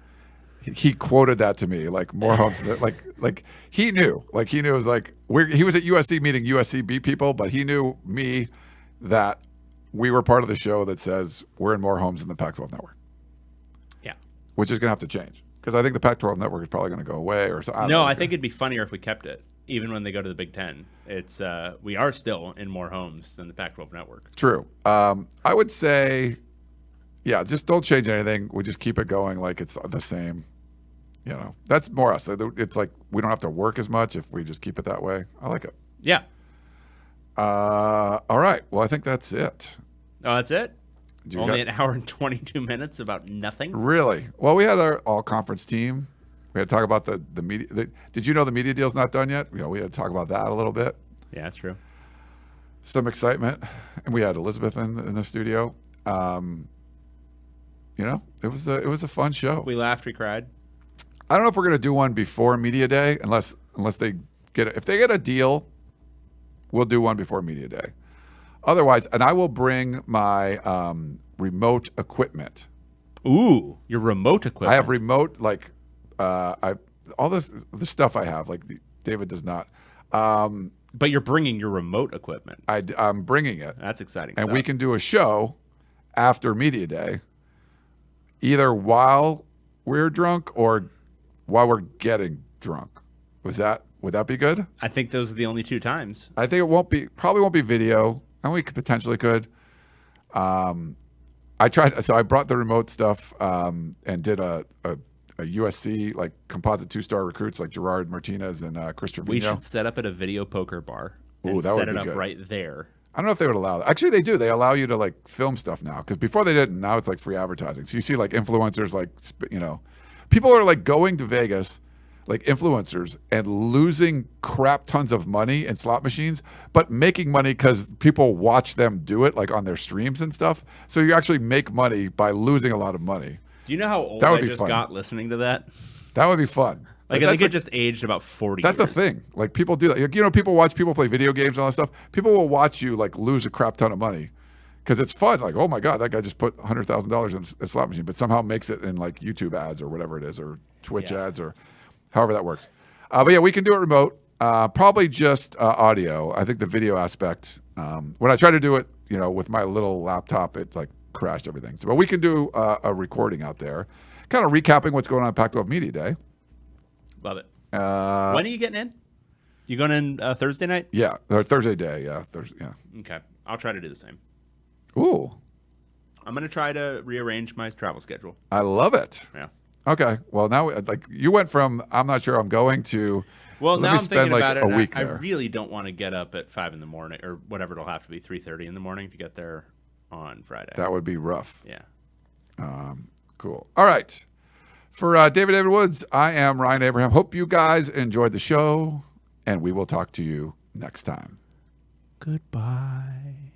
he quoted that to me, like more homes like he knew it was like he was at USC meeting USC beat people, but he knew me that we were part of the show that says we're in more homes than the Pac-12 network. Yeah. Which is going to have to change because I think the Pac-12 network is probably going to go away or so. I think it'd be funnier if we kept it, even when they go to the Big Ten. It's we are still in more homes than the Pac-12 network. True. I would say, yeah, just don't change anything. We just keep it going like it's the same. You know, that's more us. It's like we don't have to work as much if we just keep it that way. I like it. Yeah. All right. Well, I think that's it. Oh, that's it? You Only got- an hour and 22 minutes about nothing? Really? Well, we had our all-conference team. We had to talk about the media. Did you know the media deal's not done yet? You know, we had to talk about that a little bit. Yeah, that's true. Some excitement, and we had Elizabeth in the studio. You know, it was a fun show. We laughed, we cried. I don't know if we're going to do one before Media Day, unless they if they get a deal, we'll do one before Media Day. Otherwise, and I will bring my remote equipment. Ooh, your remote equipment. I have remote, like all the stuff I have. Like David does not. But you're bringing your remote equipment. I'm bringing it, That's exciting. and stuff. we can do a show after Media Day, either while we're drunk or while we're getting drunk. Would that be good? I think those are the only 2 times. I think it probably won't be video, and we potentially could. I brought the remote stuff and did a USC like composite 2-star recruits like Gerard Martinez and Chris Trevino. We should set up at a video poker bar. Ooh, and that would set it be up good. right there. I don't know if they would allow that. Actually, they do. They allow you to like film stuff now because before they didn't. Now it's like free advertising. So you see like influencers, like people are like going to Vegas, like influencers, and losing crap tons of money in slot machines, but making money because people watch them do it, like on their streams and stuff. So you actually make money by losing a lot of money. Do you know how old That would I be just fun. got listening to that? That would be fun. Like, I think it just aged about 40 That's years. a thing. Like people do that. You know, people watch people play video games and all that stuff. People will watch you like lose a crap ton of money because it's fun. Like, oh my God, that guy just put $100,000 in a slot machine, but somehow makes it in like YouTube ads or whatever it is, or Twitch ads or however that works. But yeah, we can do it remote. Probably just audio. I think the video aspect. When I try to do it, with my little laptop, it like crashed everything. But we can do a recording out there, kind of recapping what's going on at Pac-12 Media Day. Love it. When are you getting in? You going in Thursday night? Yeah, Thursday day. Yeah, Thursday. Yeah. Okay, I'll try to do the same. Ooh, I'm gonna try to rearrange my travel schedule. I love it. Yeah. Okay. Well, now you went from I'm not sure I'm going to. Well, let now me I'm spend thinking like about it. a week I there. really don't want to get up at 5 in the morning or whatever. It'll have to be 3:30 in the morning to get there on Friday. That would be rough. Yeah. Cool. All right. For David Woods, I am Ryan Abraham. Hope you guys enjoyed the show, and we will talk to you next time. Goodbye.